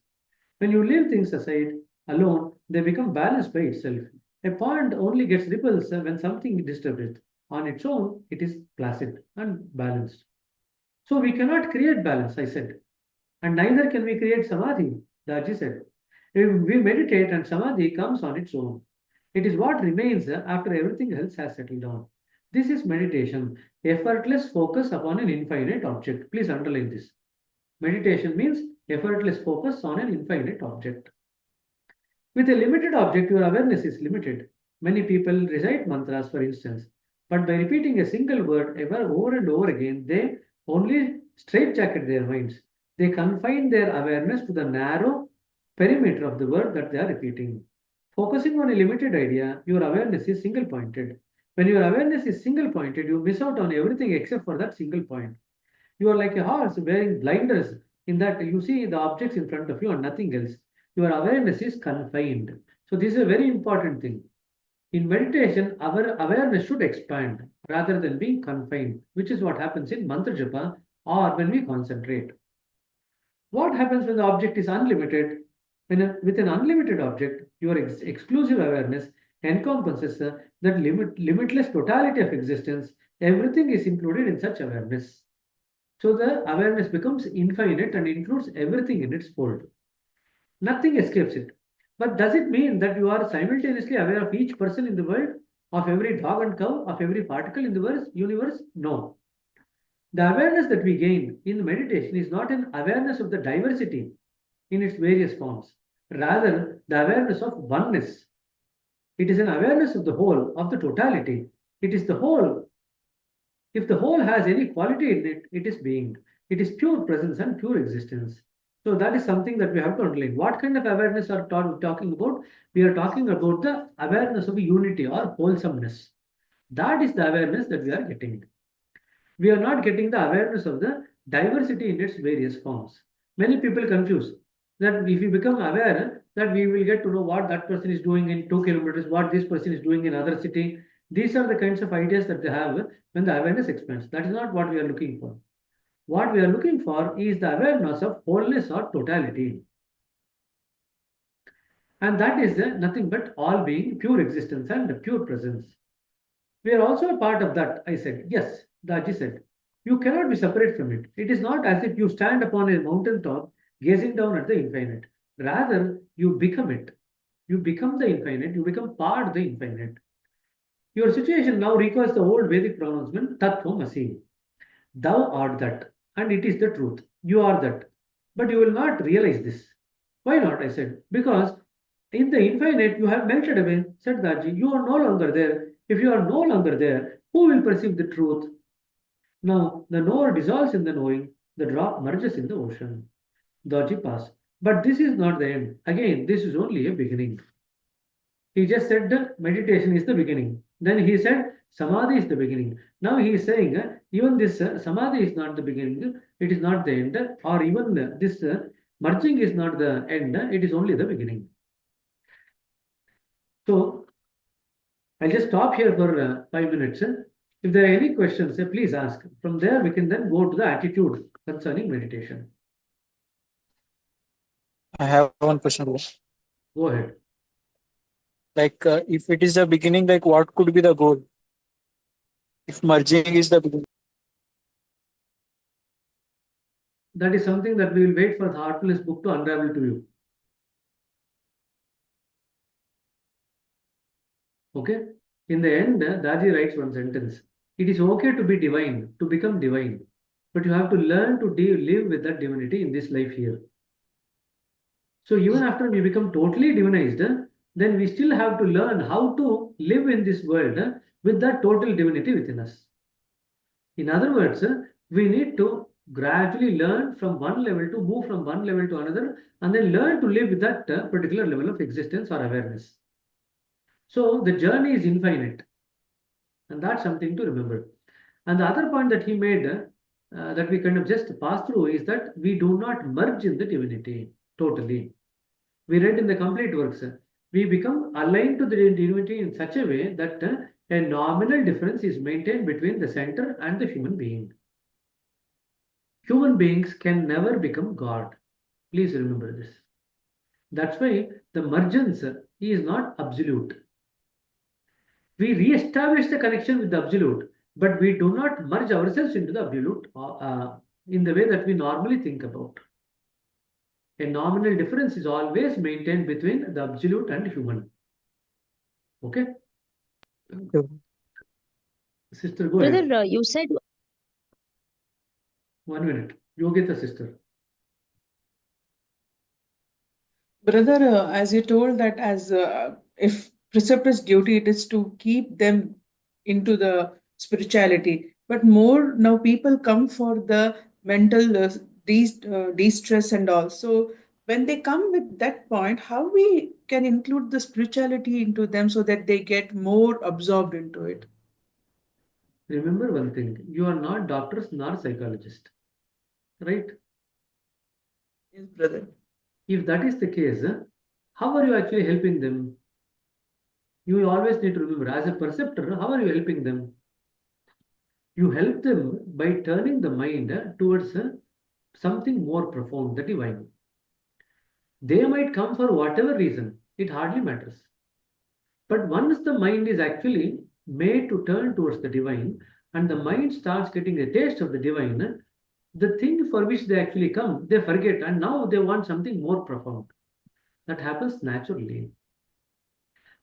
When you leave things aside alone, they become balanced by itself. A pond only gets ripples when something disturbs it. On its own, it is placid and balanced. So we cannot create balance, I said. And neither can we create samadhi, Daji said. We meditate and samadhi comes on its own. It is what remains after everything else has settled down. This is meditation, effortless focus upon an infinite object. Please underline this. Meditation means effortless focus on an infinite object. With a limited object, your awareness is limited. Many people recite mantras, for instance, but by repeating a single word over and over again, they only straitjacket their minds. They confine their awareness to the narrow perimeter of the word that they are repeating. Focusing on a limited idea, your awareness is single pointed. When your awareness is single pointed, you miss out on everything except for that single point. You are like a horse wearing blinders in that you see the objects in front of you and nothing else. Your awareness is confined. So, this is a very important thing. In meditation, our awareness should expand rather than being confined, which is what happens in mantra japa or when we concentrate. What happens when the object is unlimited? With an unlimited object, your exclusive awareness encompasses that limitless totality of existence. Everything is included in such awareness. So the awareness becomes infinite and includes everything in its fold. Nothing escapes it. But does it mean that you are simultaneously aware of each person in the world, of every dog and cow, of every particle in the universe? No. The awareness that we gain in meditation is not an awareness of the diversity in its various forms. Rather, the awareness of oneness. It is an awareness of the whole, of the totality. It is the whole. If the whole has any quality in it, it is being. It is pure presence and pure existence. So that is something that we have to underline. What kind of awareness are talking about? We are talking about the awareness of unity or wholesomeness. That is the awareness that we are getting. We are not getting the awareness of the diversity in its various forms. Many people confuse that if we become aware that we will get to know what that person is doing in 2 kilometers, what this person is doing in other city. These are the kinds of ideas that they have when the awareness expands. That is not what we are looking for. What we are looking for is the awareness of wholeness or totality. And that is nothing but all being, pure existence and pure presence. We are also a part of that, I said. Yes, Daji said. You cannot be separate from it. It is not as if you stand upon a mountain top gazing down at the infinite. Rather, you become it. You become the infinite. You become part of the infinite. Your situation now recalls the old Vedic pronouncement, Tattvamasi. Thou art that. And it is the truth. You are that. But you will not realize this. Why not? I said. Because in the infinite, you have melted away, said Daji. You are no longer there. If you are no longer there, who will perceive the truth? Now, the knower dissolves in the knowing, the drop merges in the ocean. Daji passed. But this is not the end. Again, this is only a beginning. He just said that meditation is the beginning. Then he said samadhi is the beginning. Now he is saying even this samadhi is not the beginning, it is not the end, or even this merging is not the end, it is only the beginning. So I'll just stop here for 5 minutes. If there are any questions, please ask. From there, we can then go to the attitude concerning meditation. I have one question. Go ahead. Like, if it is the beginning, like, what could be the goal? If merging is the beginning. That is something that we will wait for the Heartfulness book to unravel to you. Okay? In the end, Daji writes one sentence. It is okay to be divine, to become divine, but you have to learn to live with that divinity in this life here. So even after we become totally divinized, then we still have to learn how to live in this world with that total divinity within us. In other words, we need to gradually learn from one level to move from one level to another and then learn to live with that particular level of existence or awareness. So the journey is infinite, and that's something to remember. And the other point that he made that we kind of just pass through is that we do not merge in the divinity totally. We read in the complete works, we become aligned to the divinity in such a way that a nominal difference is maintained between the center and the human being. Human beings can never become God. Please remember this. That's why the mergence is not absolute. We re-establish the connection with the absolute, but we do not merge ourselves into the absolute in the way that we normally think about. A nominal difference is always maintained between the absolute and human. Okay? Sister, go ahead. Brother, you said 1 minute. Yogita, sister. Brother, as you told that as if preceptor's duty it is to keep them into the spirituality, but more now people come for the mental de-stress and all. So when they come with that point, how we can include the spirituality into them so that they get more absorbed into it? Remember one thing, you are not doctors nor psychologists, right? Yes, brother. If that is the case, how are you actually helping them? You always need to remember, as a perceptor, how are you helping them? You help them by turning the mind towards something more profound, the divine. They might come for whatever reason, it hardly matters. But once the mind is actually made to turn towards the divine and the mind starts getting a taste of the divine, the thing for which they actually come, they forget and now they want something more profound. That happens naturally.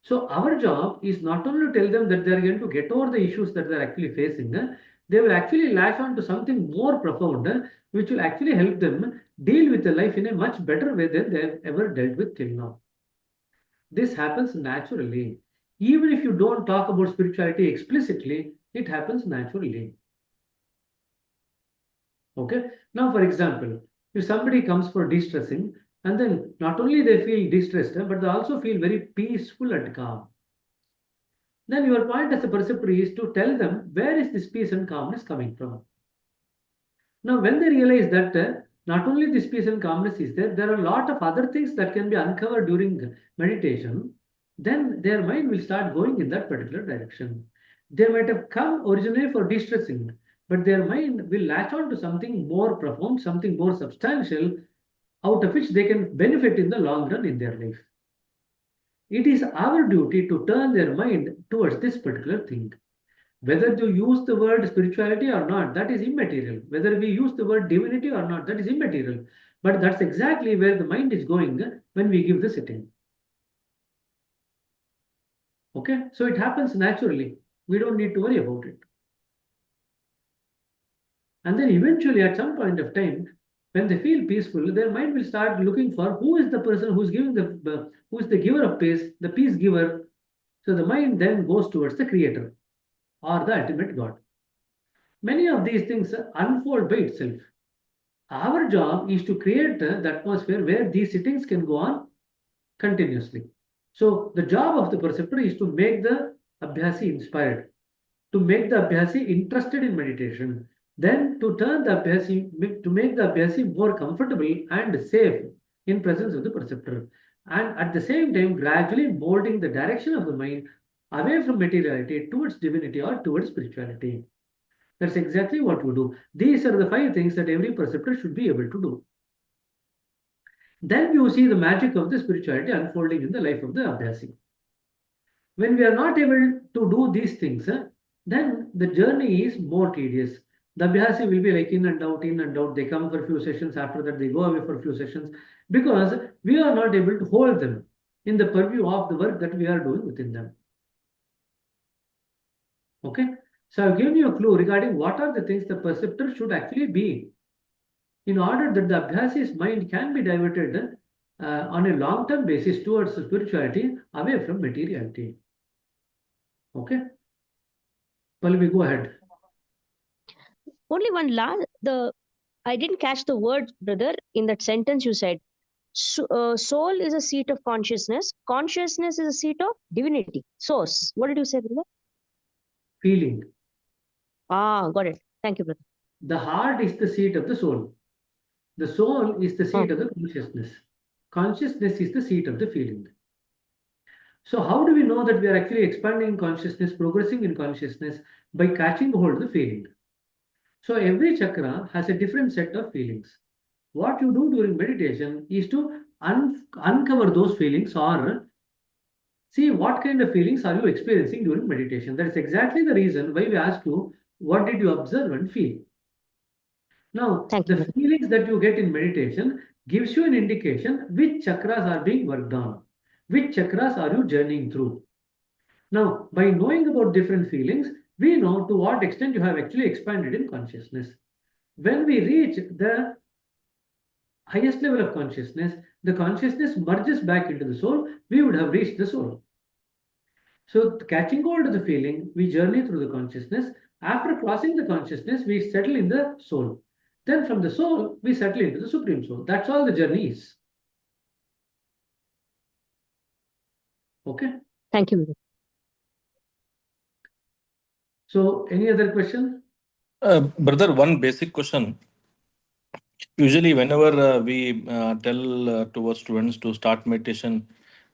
So our job is not only to tell them that they are going to get over the issues that they are actually facing, they will actually latch on to something more profound, which will actually help them deal with the life in a much better way than they have ever dealt with till now. This happens naturally. Even if you don't talk about spirituality explicitly, it happens naturally. Okay. Now, for example, if somebody comes for de-stressing, and then not only they feel de-stressed, but they also feel very peaceful and calm. Then your point as a preceptor is to tell them where is this peace and calmness coming from. Now, when they realize that not only this peace and calmness is there, there are a lot of other things that can be uncovered during meditation, then their mind will start going in that particular direction. They might have come originally for de-stressing, but their mind will latch on to something more profound, something more substantial, out of which they can benefit in the long run in their life. It is our duty to turn their mind towards this particular thing. Whether you use the word spirituality or not, that is immaterial. Whether we use the word divinity or not, that is immaterial. But that's exactly where the mind is going when we give the sitting. Okay, so it happens naturally. We don't need to worry about it. And then eventually, at some point of time, when they feel peaceful, their mind will start looking for who is the person who's giving who is the giver of peace, the peace giver. So the mind then goes towards the creator or the ultimate God. Many of these things unfold by itself. Our job is to create the atmosphere where these sittings can go on continuously. So the job of the preceptor is to make the abhyasi inspired, to make the abhyasi interested in meditation, then to turn the abhyasi, to make the abhyasi more comfortable and safe in presence of the preceptor, and at the same time gradually molding the direction of the mind away from materiality towards divinity or towards spirituality. That's exactly what we do. These are the 5 things that every preceptor should be able to do. Then you see the magic of the spirituality unfolding in the life of the Abhyasi. When we are not able to do these things, then the journey is more tedious. The Abhyasi will be like in and out, in and out. They come for a few sessions, after that they go away for a few sessions because we are not able to hold them in the purview of the work that we are doing within them. Okay? So I've given you a clue regarding what are the things the preceptor should actually be in order that the Abhyasi's mind can be diverted on a long-term basis towards spirituality away from materiality. Okay? Pallavi, go ahead. Only one last, I didn't catch the word, brother, in that sentence you said. Soul is a seat of consciousness. Consciousness is a seat of divinity, source. What did you say, brother? Feeling. Got it. Thank you, brother. The heart is the seat of the soul. The soul is the seat of the consciousness. Consciousness is the seat of the feeling. So how do we know that we are actually expanding consciousness, progressing in consciousness by catching hold of the feeling? So every chakra has a different set of feelings. What you do during meditation is to uncover those feelings or see what kind of feelings are you experiencing during meditation. That is exactly the reason why we ask you, what did you observe and feel? Now, Thank you, the brother. feelings that you get in meditation gives you an indication which chakras are being worked on, which chakras are you journeying through. Now, by knowing about different feelings, we know to what extent you have actually expanded in consciousness. When we reach the highest level of consciousness, the consciousness merges back into the soul, we would have reached the soul. So, catching hold of the feeling, we journey through the consciousness. After crossing the consciousness, we settle in the soul. Then, from the soul, we settle into the Supreme Soul. That's all the journey is. Okay? Thank you, brother. So, any other question? Brother, one basic question. Usually, whenever we tell to our students to start meditation,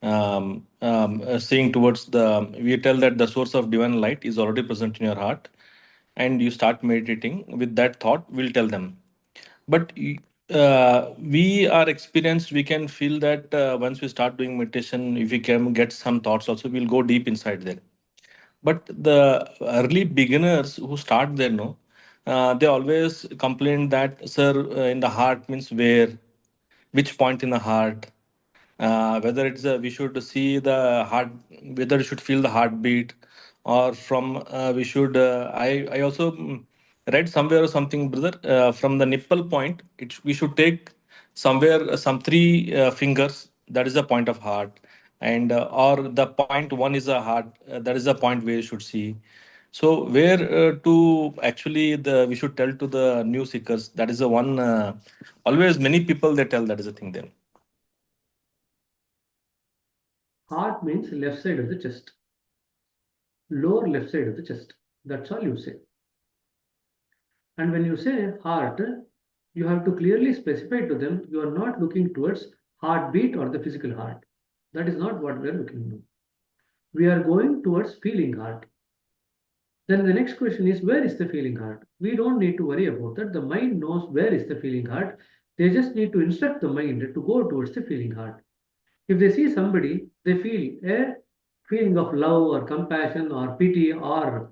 seeing towards we tell that the source of divine light is already present in your heart, and you start meditating with that thought. We'll tell them, but we are experienced. We can feel that once we start doing meditation, if we can get some thoughts, also we'll go deep inside there. But the early beginners who start there, no, they always complain that, sir, in the heart means where, which point in the heart, whether it's we should see the heart, whether we should feel the heartbeat, or from we should. I also read somewhere or something, brother. From the nipple point, we should take somewhere some three fingers. That is the point of heart, and or the point one is a heart. That is the point where you should see. So where to actually the we should tell to the new seekers. That is the one. Always many people they tell that is the thing there. Heart means left side of the chest, lower left side of the chest. That's all you say. And when you say heart, you have to clearly specify to them you are not looking towards heartbeat or the physical heart. That is not what we are looking to. We are going towards feeling heart. Then the next question is, where is the feeling heart? We don't need to worry about that. The mind knows where is the feeling heart. They just need to instruct the mind to go towards the feeling heart. If they see somebody, they feel a feeling of love or compassion or pity or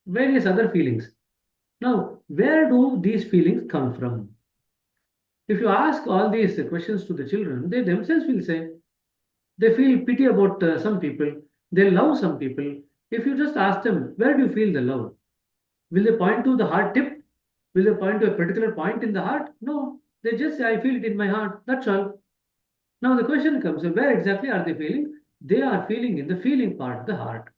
various other feelings. Now, where do these feelings come from? If you ask all these questions to the children, they themselves will say they feel pity about some people, they love some people. If you just ask them, where do you feel the love? Will they point to the heart tip? Will they point to a particular point in the heart? No, they just say, I feel it in my heart. That's all. Now the question comes, where exactly are they feeling? They are feeling in the feeling part of the heart.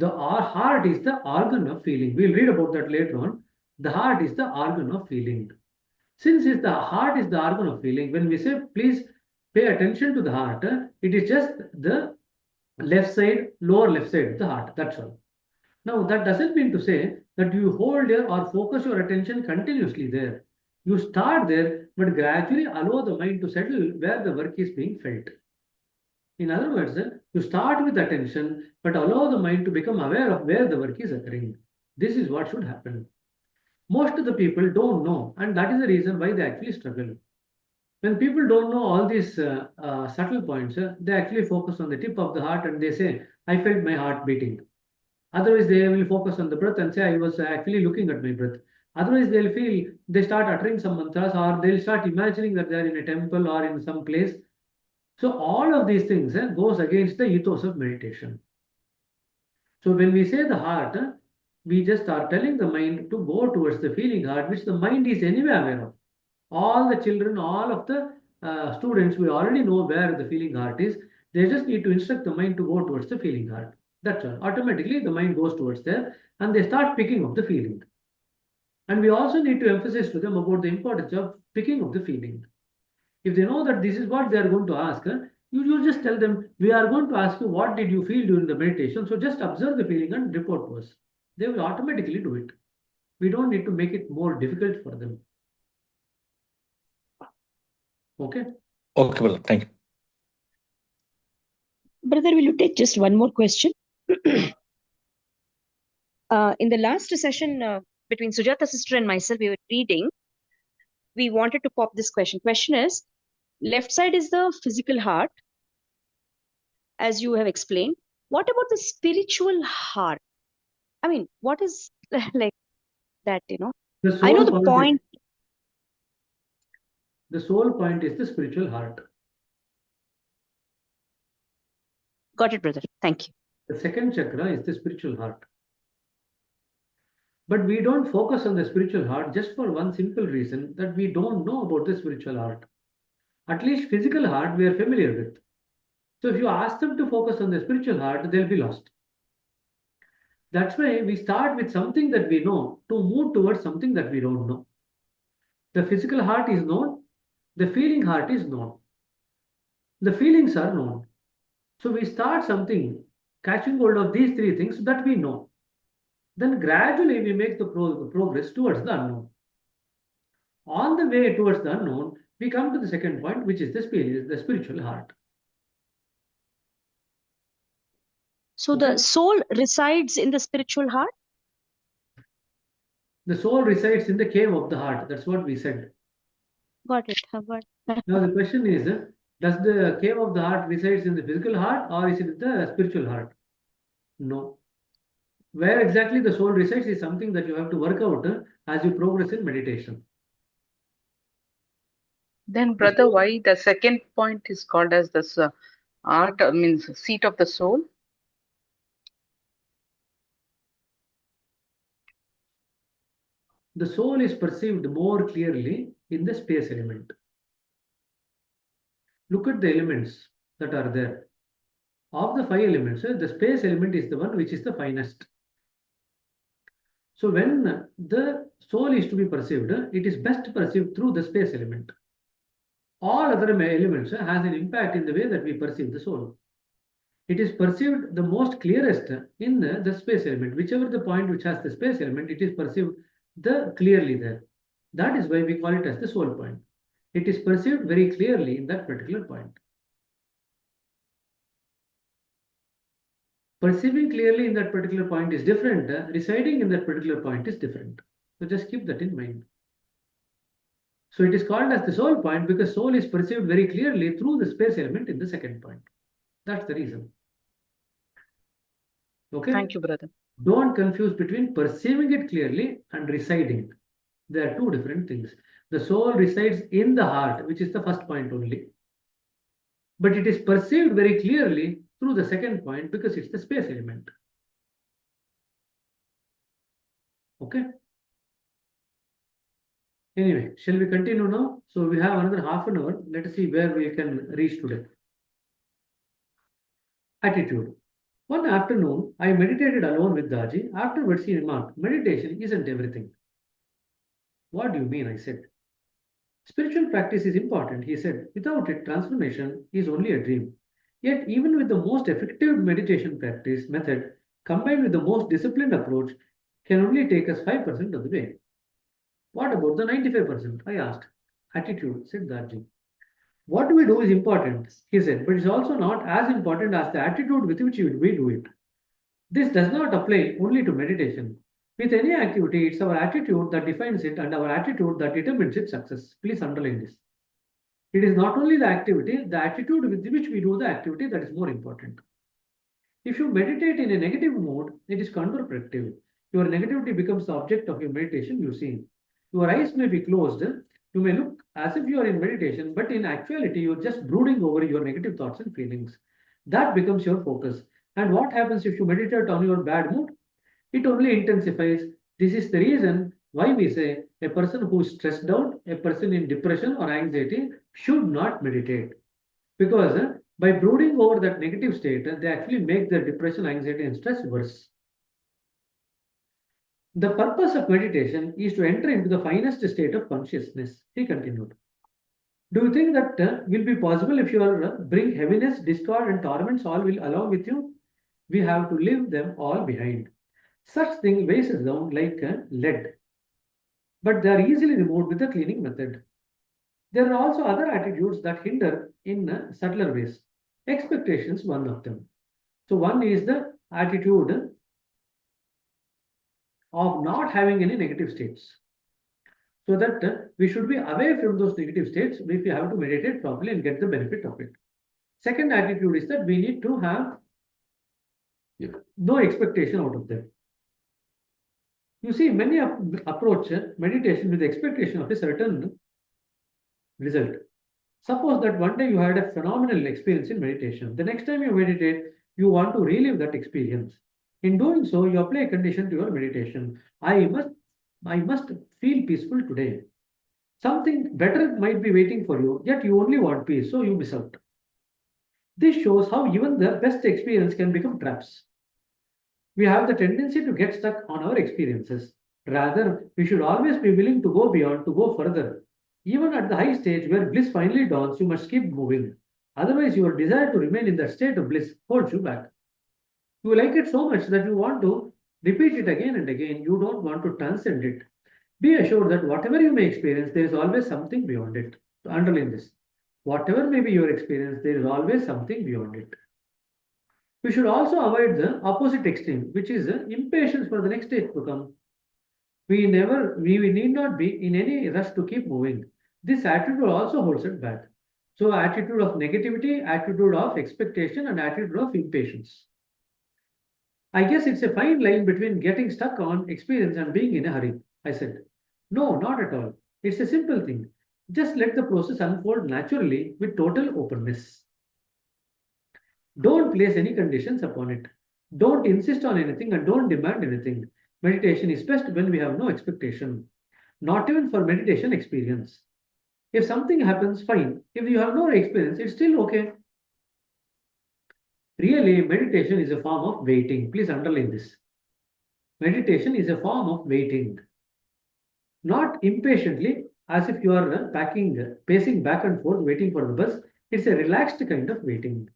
Our heart is the organ of feeling. We'll read about that later on. The heart is the organ of feeling. Since the heart is the organ of feeling, when we say please pay attention to the heart, it is just the left side, lower left side of the heart. That's all. Now, that doesn't mean to say that you hold or focus your attention continuously there. You start there, but gradually allow the mind to settle where the work is being felt. In other words, you start with attention, but allow the mind to become aware of where the work is occurring. This is what should happen. Most of the people don't know, and that is the reason why they actually struggle. When people don't know all these subtle points, they actually focus on the tip of the heart and they say, I felt my heart beating. Otherwise, they will focus on the breath and say, I was actually looking at my breath. Otherwise, they'll feel they start uttering some mantras or they'll start imagining that they're in a temple or in some place. So, all of these things goes against the ethos of meditation. So, when we say the heart, we just are telling the mind to go towards the feeling heart, which the mind is anyway aware of. All the children, all of the students, we already know where the feeling heart is. They just need to instruct the mind to go towards the feeling heart. That's all. Automatically, the mind goes towards there and they start picking up the feeling. And we also need to emphasize to them about the importance of picking up the feeling. If they know that this is what they are going to ask, you just tell them, we are going to ask you what did you feel during the meditation. So just observe the feeling and report to us. They will automatically do it. We don't need to make it more difficult for them. Okay? Okay, brother. Thank you. Brother, will you take just one more question? In the last session between Sujata sister and myself, we were reading. We wanted to pop this question. Question is, left side is the physical heart, as you have explained. What about the spiritual heart? I mean, what is like that, The I know sole the point. The sole point is the spiritual heart. Got it, brother. Thank you. The second chakra is the spiritual heart. But we don't focus on the spiritual heart just for one simple reason that we don't know about the spiritual heart. At least physical heart we are familiar with. So if you ask them to focus on the spiritual heart, they'll be lost. That's why we start with something that we know to move towards something that we don't know. The physical heart is known, the feeling heart is known. The feelings are known. So we start something, catching hold of these three things that we know. Then gradually we make the progress towards the unknown. On the way towards the unknown, we come to the second point, which is the spiritual heart. So the soul resides in the spiritual heart? The soul resides in the cave of the heart. That's what we said. Got it. Now the question is, does the cave of the heart resides in the physical heart or is it the spiritual heart? No. Where exactly the soul resides is something that you have to work out as you progress in meditation. Then, brother, why the second point is called as this art, means seat of the soul? the soul is perceived more clearly in the space element. Look at the elements that are there. Of the 5 elements, the space element is the one which is the finest. So when the soul is to be perceived, it is best perceived through the space element. All other elements has an impact in the way that we perceive the soul. It is perceived the most clearest in the space element. Whichever the point which has the space element, it is perceived the clearly there. That is why we call it as the soul point. It is perceived very clearly in that particular point. Perceiving clearly in that particular point is different. Residing in that particular point is different. So just keep that in mind. So it is called as the soul point because soul is perceived very clearly through the space element in the second point. That's the reason. Okay? Thank you, brother. Don't confuse between perceiving it clearly and residing. They are two different things. The soul resides in the heart, which is the first point only. But it is perceived very clearly through the second point because it's the space element. Okay? Anyway, shall we continue now? So we have another half an hour. Let us see where we can reach today. Attitude. One afternoon, I meditated alone with Daji. Afterwards, he remarked, meditation isn't everything. What do you mean? I said. Spiritual practice is important, he said. Without it, transformation is only a dream. Yet, even with the most effective meditation practice method, combined with the most disciplined approach, can only take us 5% of the way. What about the 95%? I asked. Attitude, said Daji. What we do is important, he said, but it's also not as important as the attitude with which we do it. This does not apply only to meditation. With any activity, it's our attitude that defines it and our attitude that determines its success. Please underline this. It is not only the activity, the attitude with which we do the activity that is more important. If you meditate in a negative mode, it is counterproductive. Your negativity becomes the object of your meditation, you see. Your eyes may be closed. You may look as if you are in meditation, but in actuality, you're just brooding over your negative thoughts and feelings. That becomes your focus. And what happens if you meditate on your bad mood? It only intensifies. This is the reason why we say a person who is stressed out, a person in depression or anxiety should not meditate. Because by brooding over that negative state, they actually make their depression, anxiety, and stress worse. The purpose of meditation is to enter into the finest state of consciousness, he continued. Do you think that will be possible if you bring heaviness, discord, and torments all will along with you? We have to leave them all behind. Such thing weighs us down like lead. But they are easily removed with the cleaning method. There are also other attitudes that hinder in subtler ways. Expectations, one of them. So one is the attitude of not having any negative states. So that we should be away from those negative states if we have to meditate properly and get the benefit of it. Second attitude is that we need to have no expectation out of them. You see, many approach meditation with the expectation of a certain result. Suppose that one day you had a phenomenal experience in meditation. The next time you meditate, you want to relive that experience. In doing so, you apply a condition to your meditation. I must feel peaceful today. Something better might be waiting for you, yet you only want peace, so you miss out. This shows how even the best experience can become traps. We have the tendency to get stuck on our experiences. Rather, we should always be willing to go beyond, to go further. Even at the high stage where bliss finally dawns, you must keep moving. Otherwise, your desire to remain in that state of bliss holds you back. You like it so much that you want to repeat it again and again. You don't want to transcend it. Be assured that whatever you may experience, there is always something beyond it. So underline this. Whatever may be your experience, there is always something beyond it. We should also avoid the opposite extreme, which is impatience for the next stage to come. We need not be in any rush to keep moving. This attitude also holds it back. So attitude of negativity, attitude of expectation, and attitude of impatience. I guess it's a fine line between getting stuck on experience and being in a hurry, I said. No, not at all. It's a simple thing. Just let the process unfold naturally with total openness. Don't place any conditions upon it. Don't insist on anything and don't demand anything. Meditation is best when we have no expectation. not even for meditation experience. If something happens, fine. If you have no experience, it's still okay. Really, meditation is a form of waiting. Please underline this. Meditation is a form of waiting, not impatiently, as if you are pacing back and forth, waiting for the bus. It's a relaxed kind of waiting.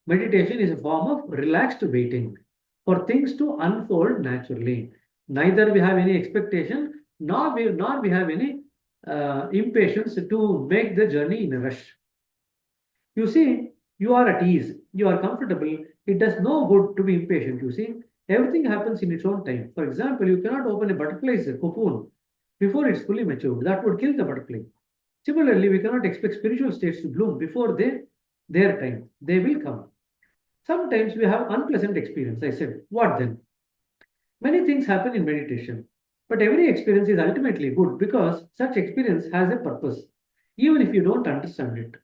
Meditation is a form of relaxed waiting for things to unfold naturally. Neither we have any expectation, nor we have any impatience to make the journey in a rush. You see, you are at ease, you are comfortable. It does no good to be impatient. You see, everything happens in its own time. For example, you cannot open a butterfly's cocoon before it's fully matured. That would kill the butterfly. Similarly, we cannot expect spiritual states to bloom before their time. They will come. Sometimes we have unpleasant experience. I said, what then? Many things happen in meditation, but every experience is ultimately good because such experience has a purpose, even if you don't understand it.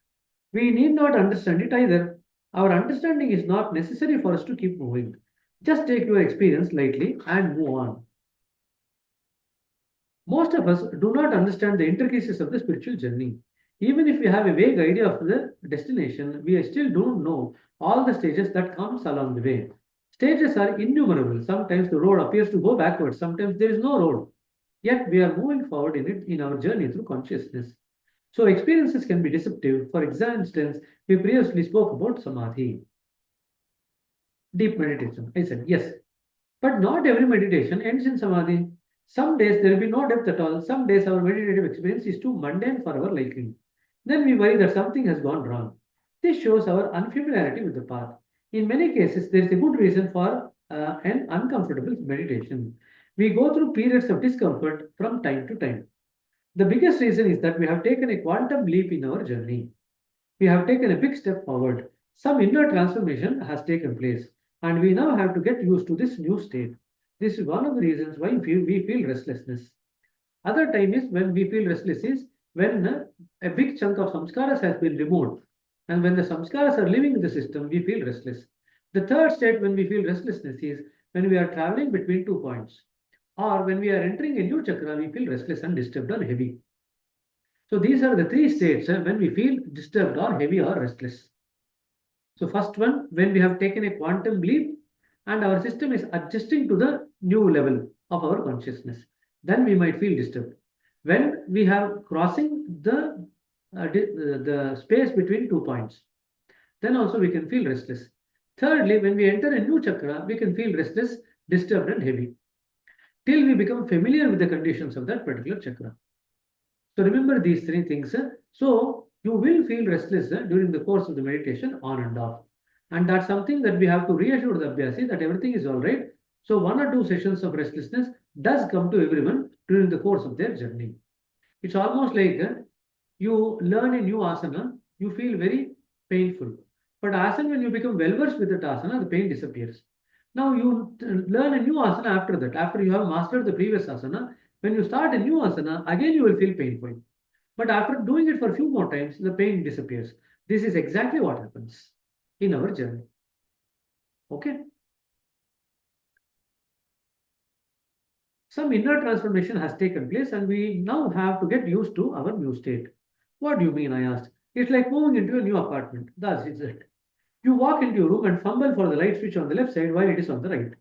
We need not understand it either. Our understanding is not necessary for us to keep moving. Just take your experience lightly and move on. Most of us do not understand the intricacies of the spiritual journey. Even if we have a vague idea of the destination, we still don't know all the stages that comes along the way. Stages are innumerable. Sometimes the road appears to go backwards, sometimes there is no road. Yet we are moving forward in it in our journey through consciousness. So experiences can be deceptive. For instance, we previously spoke about samadhi, deep meditation. I said yes, but not every meditation ends in samadhi. Some days there will be no depth at all. Some days our meditative experience is too mundane for our liking. Then we worry that something has gone wrong. This shows our unfamiliarity with the path. In many cases, there is a good reason for an uncomfortable meditation. We go through periods of discomfort from time to time. The biggest reason is that we have taken a quantum leap in our journey. We have taken a big step forward. Some inner transformation has taken place, and we now have to get used to this new state. This is one of the reasons why we feel restlessness. Other time is when we feel restless is when a big chunk of samskaras has been removed. And when the samskaras are living in the system, we feel restless. The third state when we feel restlessness is when we are traveling between 2 points. Or when we are entering a new chakra, we feel restless and disturbed or heavy. So these are the three states when we feel disturbed or heavy or restless. So first one, when we have taken a quantum leap and our system is adjusting to the new level of our consciousness, then we might feel disturbed. When we have crossing the space between 2 points, then also we can feel restless. Thirdly, when we enter a new chakra, we can feel restless, disturbed and heavy till we become familiar with the conditions of that particular chakra. So remember these three things. So you will feel restless during the course of the meditation on and off. And that's something that we have to reassure the Abhyasi that everything is all right. So 1 or 2 sessions of restlessness does come to everyone during the course of their journey. It's almost like you learn a new asana, you feel very painful. But asana, when you become well versed with that asana, the pain disappears. Now you learn a new asana after that. After you have mastered the previous asana, when you start a new asana, again you will feel painful. But after doing it for a few more times, the pain disappears. This is exactly what happens in our journey. Okay? Some inner transformation has taken place and we now have to get used to our new state. What do you mean? I asked. It's like moving into a new apartment. That's it. You walk into your room and fumble for the light switch on the left side while it is on the right.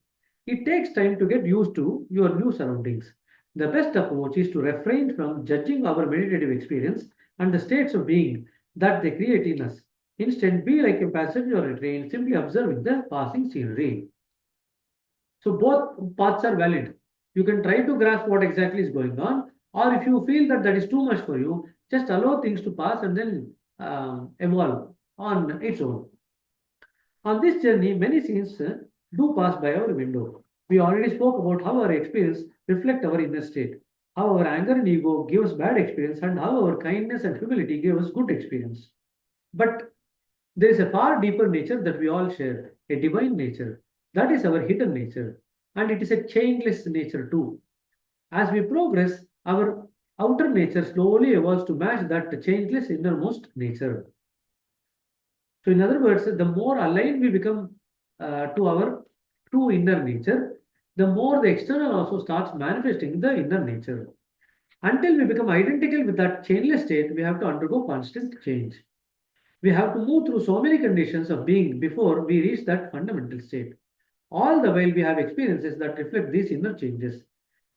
It takes time to get used to your new surroundings. The best approach is to refrain from judging our meditative experience and the states of being that they create in us. Instead, be like a passenger on a train, simply observing the passing scenery. So both paths are valid. You can try to grasp what exactly is going on, or if you feel that that is too much for you, just allow things to pass and then evolve on its own. On this journey, many scenes do pass by our window. We already spoke about how our experience reflect our inner state, how our anger and ego give us bad experience, and how our kindness and humility give us good experience. But there is a far deeper nature that we all share, a divine nature. That is our hidden nature, and it is a changeless nature too. As we progress, our outer nature slowly evolves to match that changeless innermost nature. So, in other words, the more aligned we become to our true inner nature, the more the external also starts manifesting the inner nature. Until we become identical with that changeless state, we have to undergo constant change. We have to move through so many conditions of being before we reach that fundamental state. All the while, we have experiences that reflect these inner changes.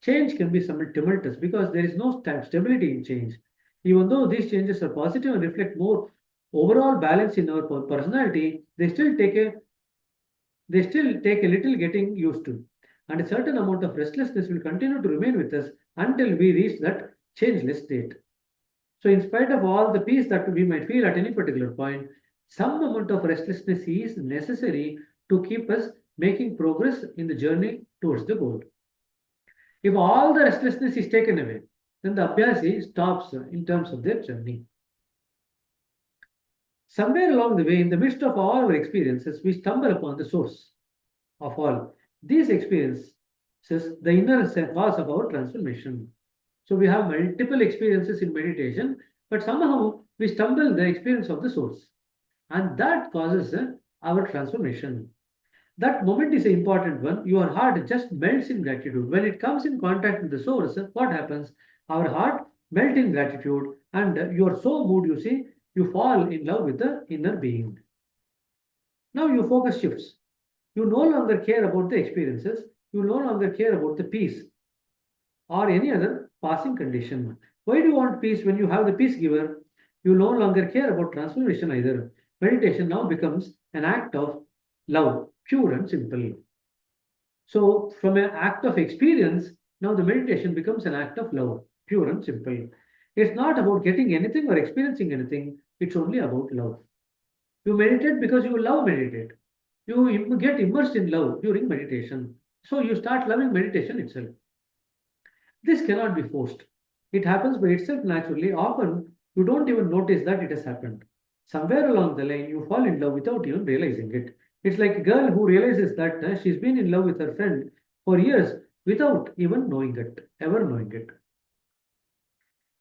Change can be somewhat tumultuous because there is no stability in change. Even though these changes are positive and reflect more overall balance in our personality, they still take a little getting used to. And a certain amount of restlessness will continue to remain with us until we reach that changeless state. So, in spite of all the peace that we might feel at any particular point, some amount of restlessness is necessary to keep us making progress in the journey towards the goal. If all the restlessness is taken away, then the Abhyasi stops in terms of their journey. Somewhere along the way, in the midst of all our experiences, we stumble upon the source of all. These experiences, the inner cause of our transformation. So we have multiple experiences in meditation, but somehow we stumble the experience of the source. And that causes our transformation. That moment is an important one. Your heart just melts in gratitude. When it comes in contact with the source, what happens? Our heart melts in gratitude, and you are so moved, you see, you fall in love with the inner being. Now your focus shifts. You no longer care about the experiences, you no longer care about the peace or any other passing condition. Why do you want peace when you have the peace giver? You no longer care about transformation either. Meditation now becomes an act of love, pure and simple. So, from an act of experience, now the meditation becomes an act of love, pure and simple. It's not about getting anything or experiencing anything, it's only about love. You meditate because you love meditate. You get immersed in love during meditation. So, you start loving meditation itself. This cannot be forced. It happens by itself naturally. Often, you don't even notice that it has happened. Somewhere along the line, you fall in love without even realizing it. It's like a girl who realizes that she's been in love with her friend for years without even knowing it, ever knowing it.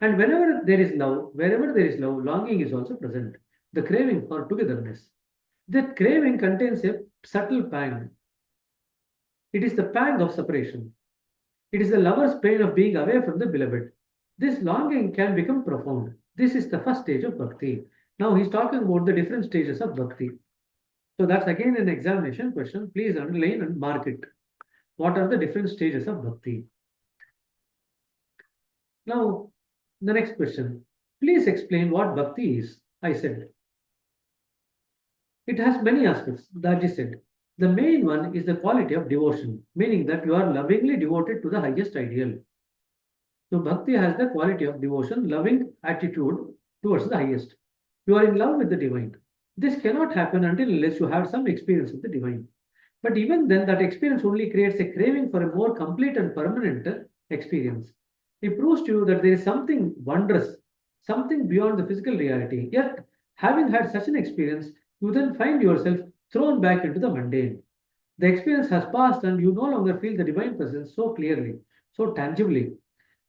And whenever there is love, wherever there is love, longing is also present. The craving for togetherness. That craving contains a subtle pang. It is the pang of separation. It is the lover's pain of being away from the beloved. This longing can become profound. This is the first stage of bhakti. Now he's talking about the different stages of bhakti. So that's again an examination question. Please underline and mark it. What are the different stages of bhakti? Now, the next question. Please explain what bhakti is. I said. It has many aspects. Daji said. The main one is the quality of devotion, meaning that you are lovingly devoted to the highest ideal. So bhakti has the quality of devotion, loving attitude towards the highest. You are in love with the divine. This cannot happen unless you have some experience with the divine. But even then, that experience only creates a craving for a more complete and permanent experience. It proves to you that there is something wondrous, something beyond the physical reality. Yet, having had such an experience, you then find yourself thrown back into the mundane. The experience has passed and you no longer feel the divine presence so clearly, so tangibly.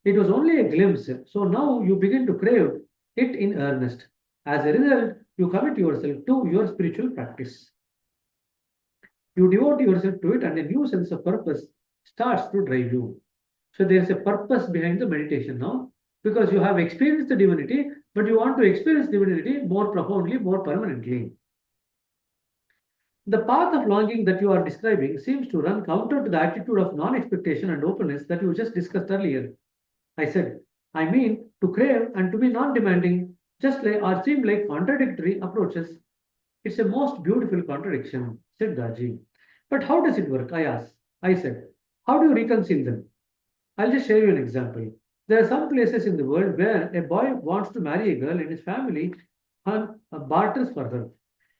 It was only a glimpse, so now you begin to crave it in earnest. As a result, you commit yourself to your spiritual practice. You devote yourself to it, and a new sense of purpose starts to drive you. So there is a purpose behind the meditation now, because you have experienced the divinity, but you want to experience divinity more profoundly, more permanently. The path of longing that you are describing seems to run counter to the attitude of non-expectation and openness that you just discussed earlier. I said, I mean, to crave and to be non-demanding just like or seem like contradictory approaches. It's a most beautiful contradiction, said Daji. But how does it work? I asked. I said, how do you reconcile them? I'll just share you an example. There are some places in the world where a boy wants to marry a girl and his family barters for her.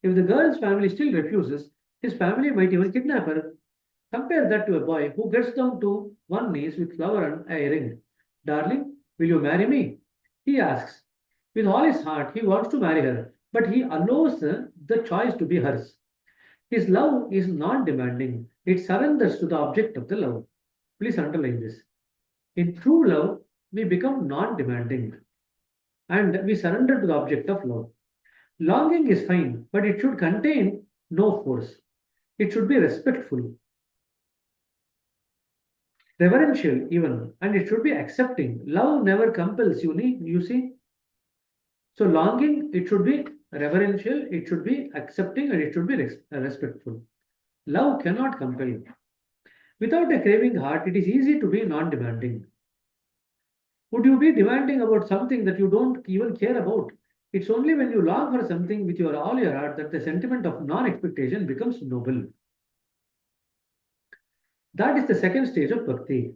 If the girl's family still refuses, his family might even kidnap her. Compare that to a boy who gets down to one knees with flower and a ring. Darling, will you marry me? He asks. With all his heart, he wants to marry her, but he allows the choice to be hers. His love is not demanding, it surrenders to the object of the love. Please underline this. In true love, we become non demanding and we surrender to the object of love. Longing is fine, but it should contain no force. It should be respectful. reverential even, and it should be accepting. Love never compels you see. So longing, it should be reverential, it should be accepting, and it should be respectful. Love cannot compel you. Without a craving heart, it is easy to be non-demanding. Would you be demanding about something that you don't even care about? It's only when you long for something with all your heart that the sentiment of non-expectation becomes noble. That is the second stage of bhakti.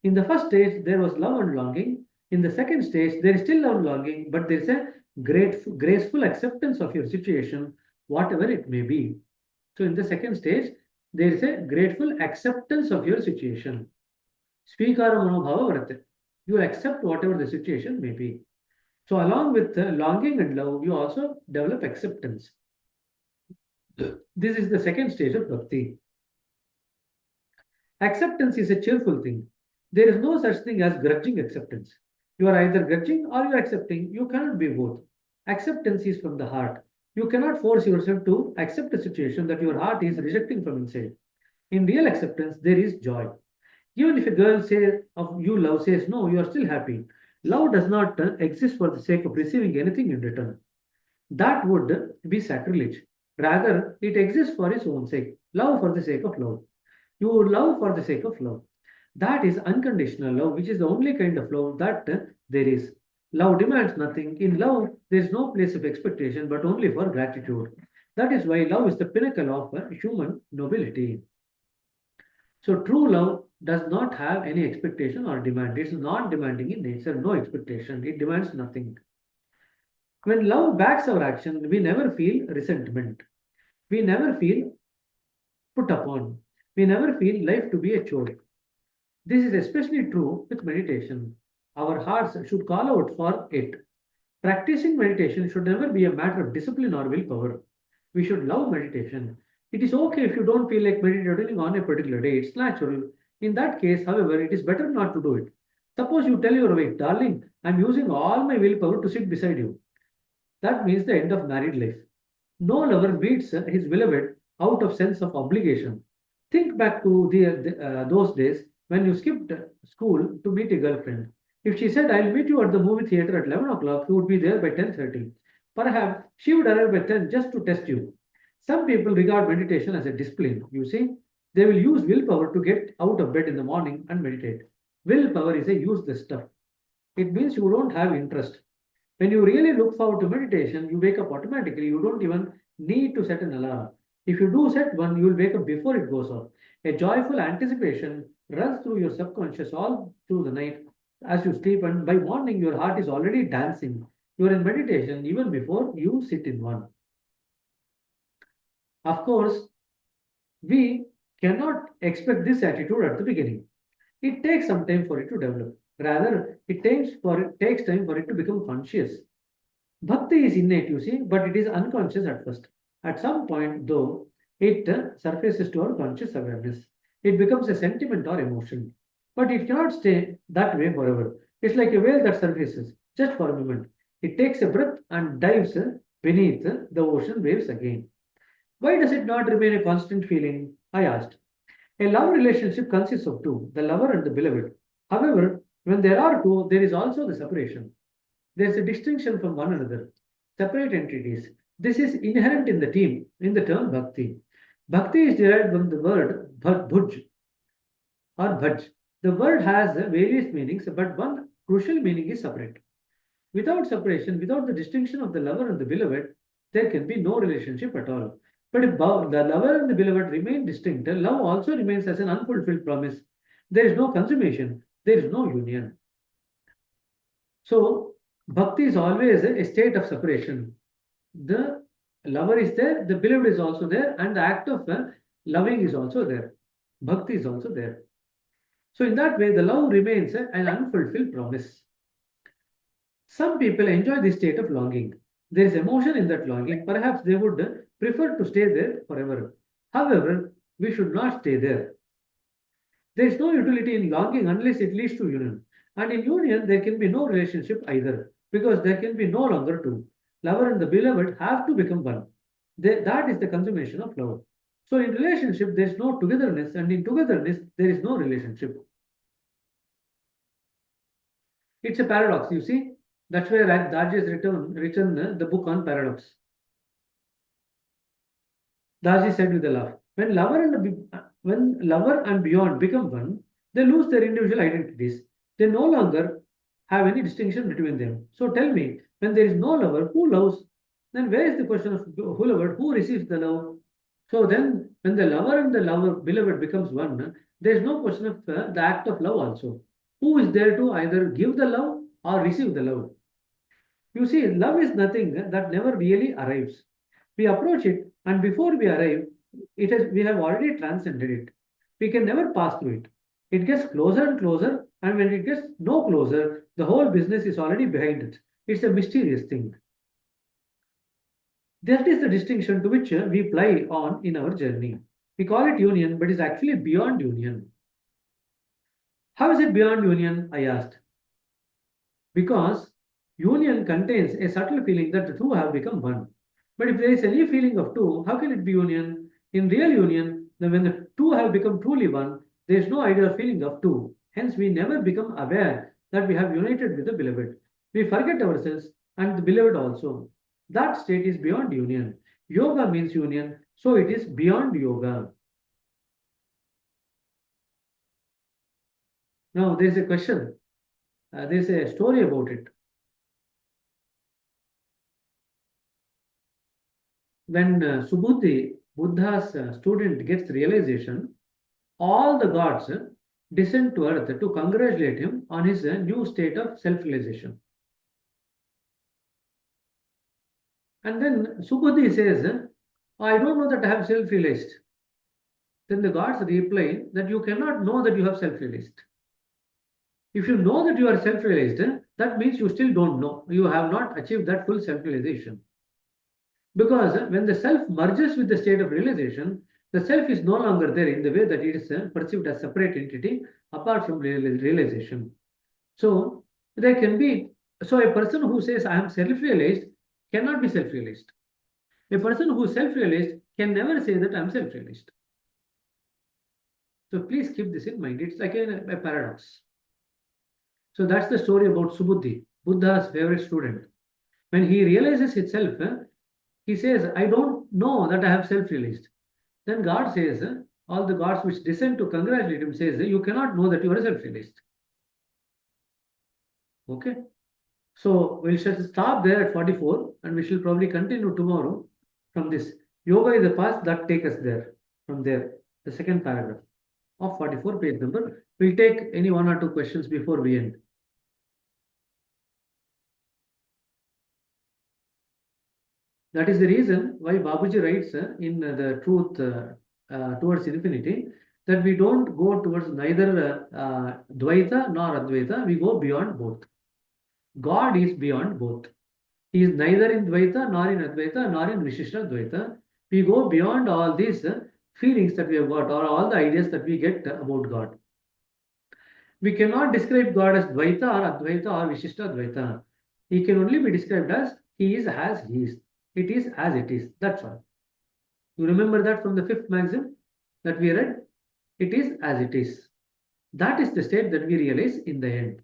In the first stage, there was love and longing. In the second stage, there is still love and longing, but there is a graceful acceptance of your situation, whatever it may be. So, in the second stage, there is a grateful acceptance of your situation. Svikara manobhava varate. You accept whatever the situation may be. So, along with longing and love, you also develop acceptance. This is the second stage of bhakti. Acceptance is a cheerful thing. There is no such thing as grudging acceptance. You are either grudging or you are accepting. You cannot be both. Acceptance is from the heart. You cannot force yourself to accept a situation that your heart is rejecting from inside. In real acceptance, there is joy. Even if a girl says of you love says no, you are still happy. Love does not exist for the sake of receiving anything in return. That would be sacrilege. Rather, it exists for its own sake. Love for the sake of love. You would love for the sake of love. That is unconditional love, which is the only kind of love that there is. Love demands nothing. In love, there is no place of expectation, but only for gratitude. That is why love is the pinnacle of human nobility. So true love does not have any expectation or demand. It is not demanding in nature, no expectation. It demands nothing. When love backs our action, we never feel resentment. We never feel put upon. We never feel life to be a chore. This is especially true with meditation. Our hearts should call out for it. Practicing meditation should never be a matter of discipline or willpower. We should love meditation. It is okay if you don't feel like meditating on a particular day. It's natural. In that case, however, it is better not to do it. Suppose you tell your wife, darling, I'm using all my willpower to sit beside you. That means the end of married life. No lover beats his beloved out of sense of obligation. Think back to those days when you skipped school to meet a girlfriend. If she said, I'll meet you at the movie theater at 11 o'clock, you would be there by 10:30. Perhaps she would arrive by 10 just to test you. Some people regard meditation as a discipline. You see, they will use willpower to get out of bed in the morning and meditate. Willpower is a useless stuff. It means you don't have interest. When you really look forward to meditation, you wake up automatically. You don't even need to set an alarm. If you do set one, you will wake up before it goes off. A joyful anticipation runs through your subconscious all through the night as you sleep, and by morning, your heart is already dancing. You are in meditation even before you sit in one. Of course, we cannot expect this attitude at the beginning. It takes some time for it to develop. Rather, it takes time for it to become conscious. Bhakti is innate, you see, but it is unconscious at first. At some point, though, it surfaces to our conscious awareness. It becomes a sentiment or emotion. But it cannot stay that way forever. It's like a whale that surfaces just for a moment. It takes a breath and dives beneath the ocean waves again. Why does it not remain a constant feeling? I asked. A love relationship consists of two, the lover and the beloved. However, when there are two, there is also the separation. There is a distinction from one another, separate entities. This is inherent in the term bhakti. Bhakti is derived from the word bhuj or bhaj. The word has various meanings, but one crucial meaning is separate. Without separation, without the distinction of the lover and the beloved, there can be no relationship at all. But if the lover and the beloved remain distinct, love also remains as an unfulfilled promise. There is no consummation, there is no union. So, bhakti is always a state of separation. The lover is there, the beloved is also there, and the act of loving is also there. Bhakti is also there. So, in that way, the love remains an unfulfilled promise. Some people enjoy this state of longing. There is emotion in that longing. Perhaps they would prefer to stay there forever. However, we should not stay there. There is no utility in longing unless it leads to union. And in union, there can be no relationship either, because there can be no longer two. Lover and the beloved have to become one. That is the consummation of love. So in relationship, there is no togetherness, and in togetherness, there is no relationship. It's a paradox, you see. That's where Darji has written the book on paradox. Darji said with a laugh, when lover and beyond become one, they lose their individual identities. They no longer have any distinction between them. So tell me, when there is no lover, who loves? Then where is the question of who lover? Who receives the love? So then, when the lover and the lover beloved becomes one, there is no question of the act of love also. Who is there to either give the love or receive the love? You see, love is nothing that never really arrives. We approach it, and before we arrive, we have already transcended it. We can never pass through it. It gets closer and closer, and when it gets no closer, the whole business is already behind it. It's a mysterious thing. That is the distinction to which we ply on in our journey. We call it union, but it's actually beyond union. How is it beyond union? I asked. Because union contains a subtle feeling that the two have become one. But if there is any feeling of two, how can it be union? In real union, then when the two have become truly one, there is no idea or feeling of two. Hence, we never become aware that we have united with the beloved. We forget ourselves and the beloved also. That state is beyond union. Yoga means union, so it is beyond yoga. Now, there is a question. There is a story about it. When Subhuti, Buddha's student, gets realization, all the gods descend to earth to congratulate him on his new state of self-realization. And then Subhuti says, I don't know that I have self-realized. Then the gods reply that you cannot know that you have self-realized. If you know that you are self-realized, that means you still don't know. You have not achieved that full self-realization. Because when the self merges with the state of realization, the self is no longer there in the way that it is perceived as separate entity apart from realization. So there can be, so a person who says I am self-realized cannot be self-realized. A person who is self-realized can never say that I am self-realized. So please keep this in mind. It's like a paradox. So that's the story about Subhuti, Buddha's favorite student. When he realizes himself, he says, I don't know that I have self-realized. Then God says, all the gods which descend to congratulate him says, you cannot know that you are self-realized. Okay. So we'll just stop there at 44 and we shall probably continue tomorrow from this. Yoga is the path that take us there. From there, the second paragraph of 44 page number. We'll take any one or two questions before we end. That is the reason why Babuji writes in the Truth Towards Infinity that we don't go towards neither Dvaita nor Advaita, we go beyond both. God is beyond both. He is neither in Dvaita nor in Advaita nor in Vishishta Dvaita. We go beyond all these feelings that we have got or all the ideas that we get about God. We cannot describe God as Dvaita or Advaita or Vishishta Dvaita. He can only be described as He is as He is. It is as it is. That's all. You remember that from the fifth maxim that we read? It is as it is. That is the state that we realize in the end.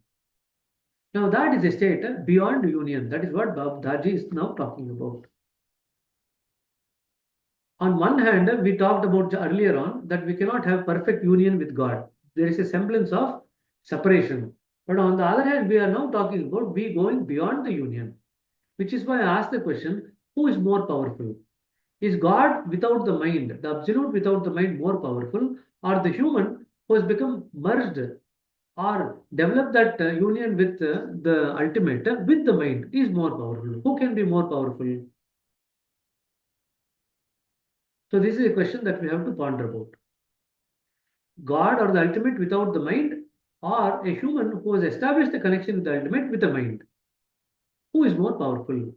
Now that is a state beyond union. That is what Daji is now talking about. On one hand, we talked about earlier on that we cannot have perfect union with God. There is a semblance of separation. But on the other hand, we are now talking about we going beyond the union. Which is why I asked the question, who is more powerful? Is God without the mind, the absolute without the mind, more powerful, or the human who has become merged or developed that union with the ultimate with the mind is more powerful? Who can be more powerful? So this is a question that we have to ponder about. God or the ultimate without the mind, or a human who has established the connection with the ultimate with the mind? Who is more powerful?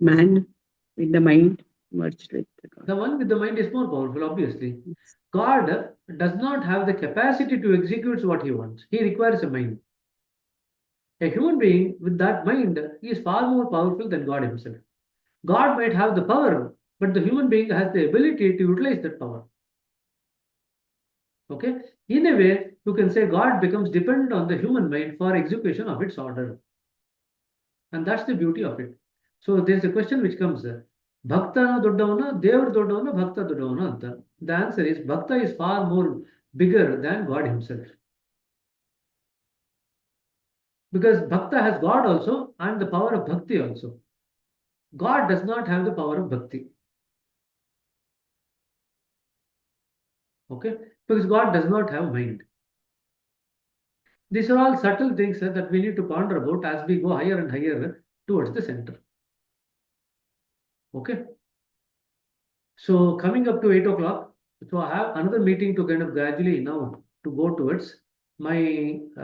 Man with the mind merged with the God. The one with the mind is more powerful, obviously. God does not have the capacity to execute what he wants. He requires a mind. A human being with that mind is far more powerful than God himself. God might have the power but the human being has the ability to utilize that power. Okay, in a way, you can say God becomes dependent on the human mind for execution of its order, and that's the beauty of it. So there's a question which comes there. Bhaktana ದೊಡ್ಡವನ ದೇವರು ದೊಡ್ಡವನ ಭಕ್ತ ದೊಡ್ಡವನ ಅಂತ. The answer is Bhakta is far more bigger than God himself. Because Bhakta has God also and the power of Bhakti also. God does not have the power of Bhakti. Okay? Because God does not have mind. These are all subtle things that we need to ponder about as we go higher and higher towards the center. Okay? So coming up to 8 o'clock, so I have another meeting to kind of gradually now to go towards my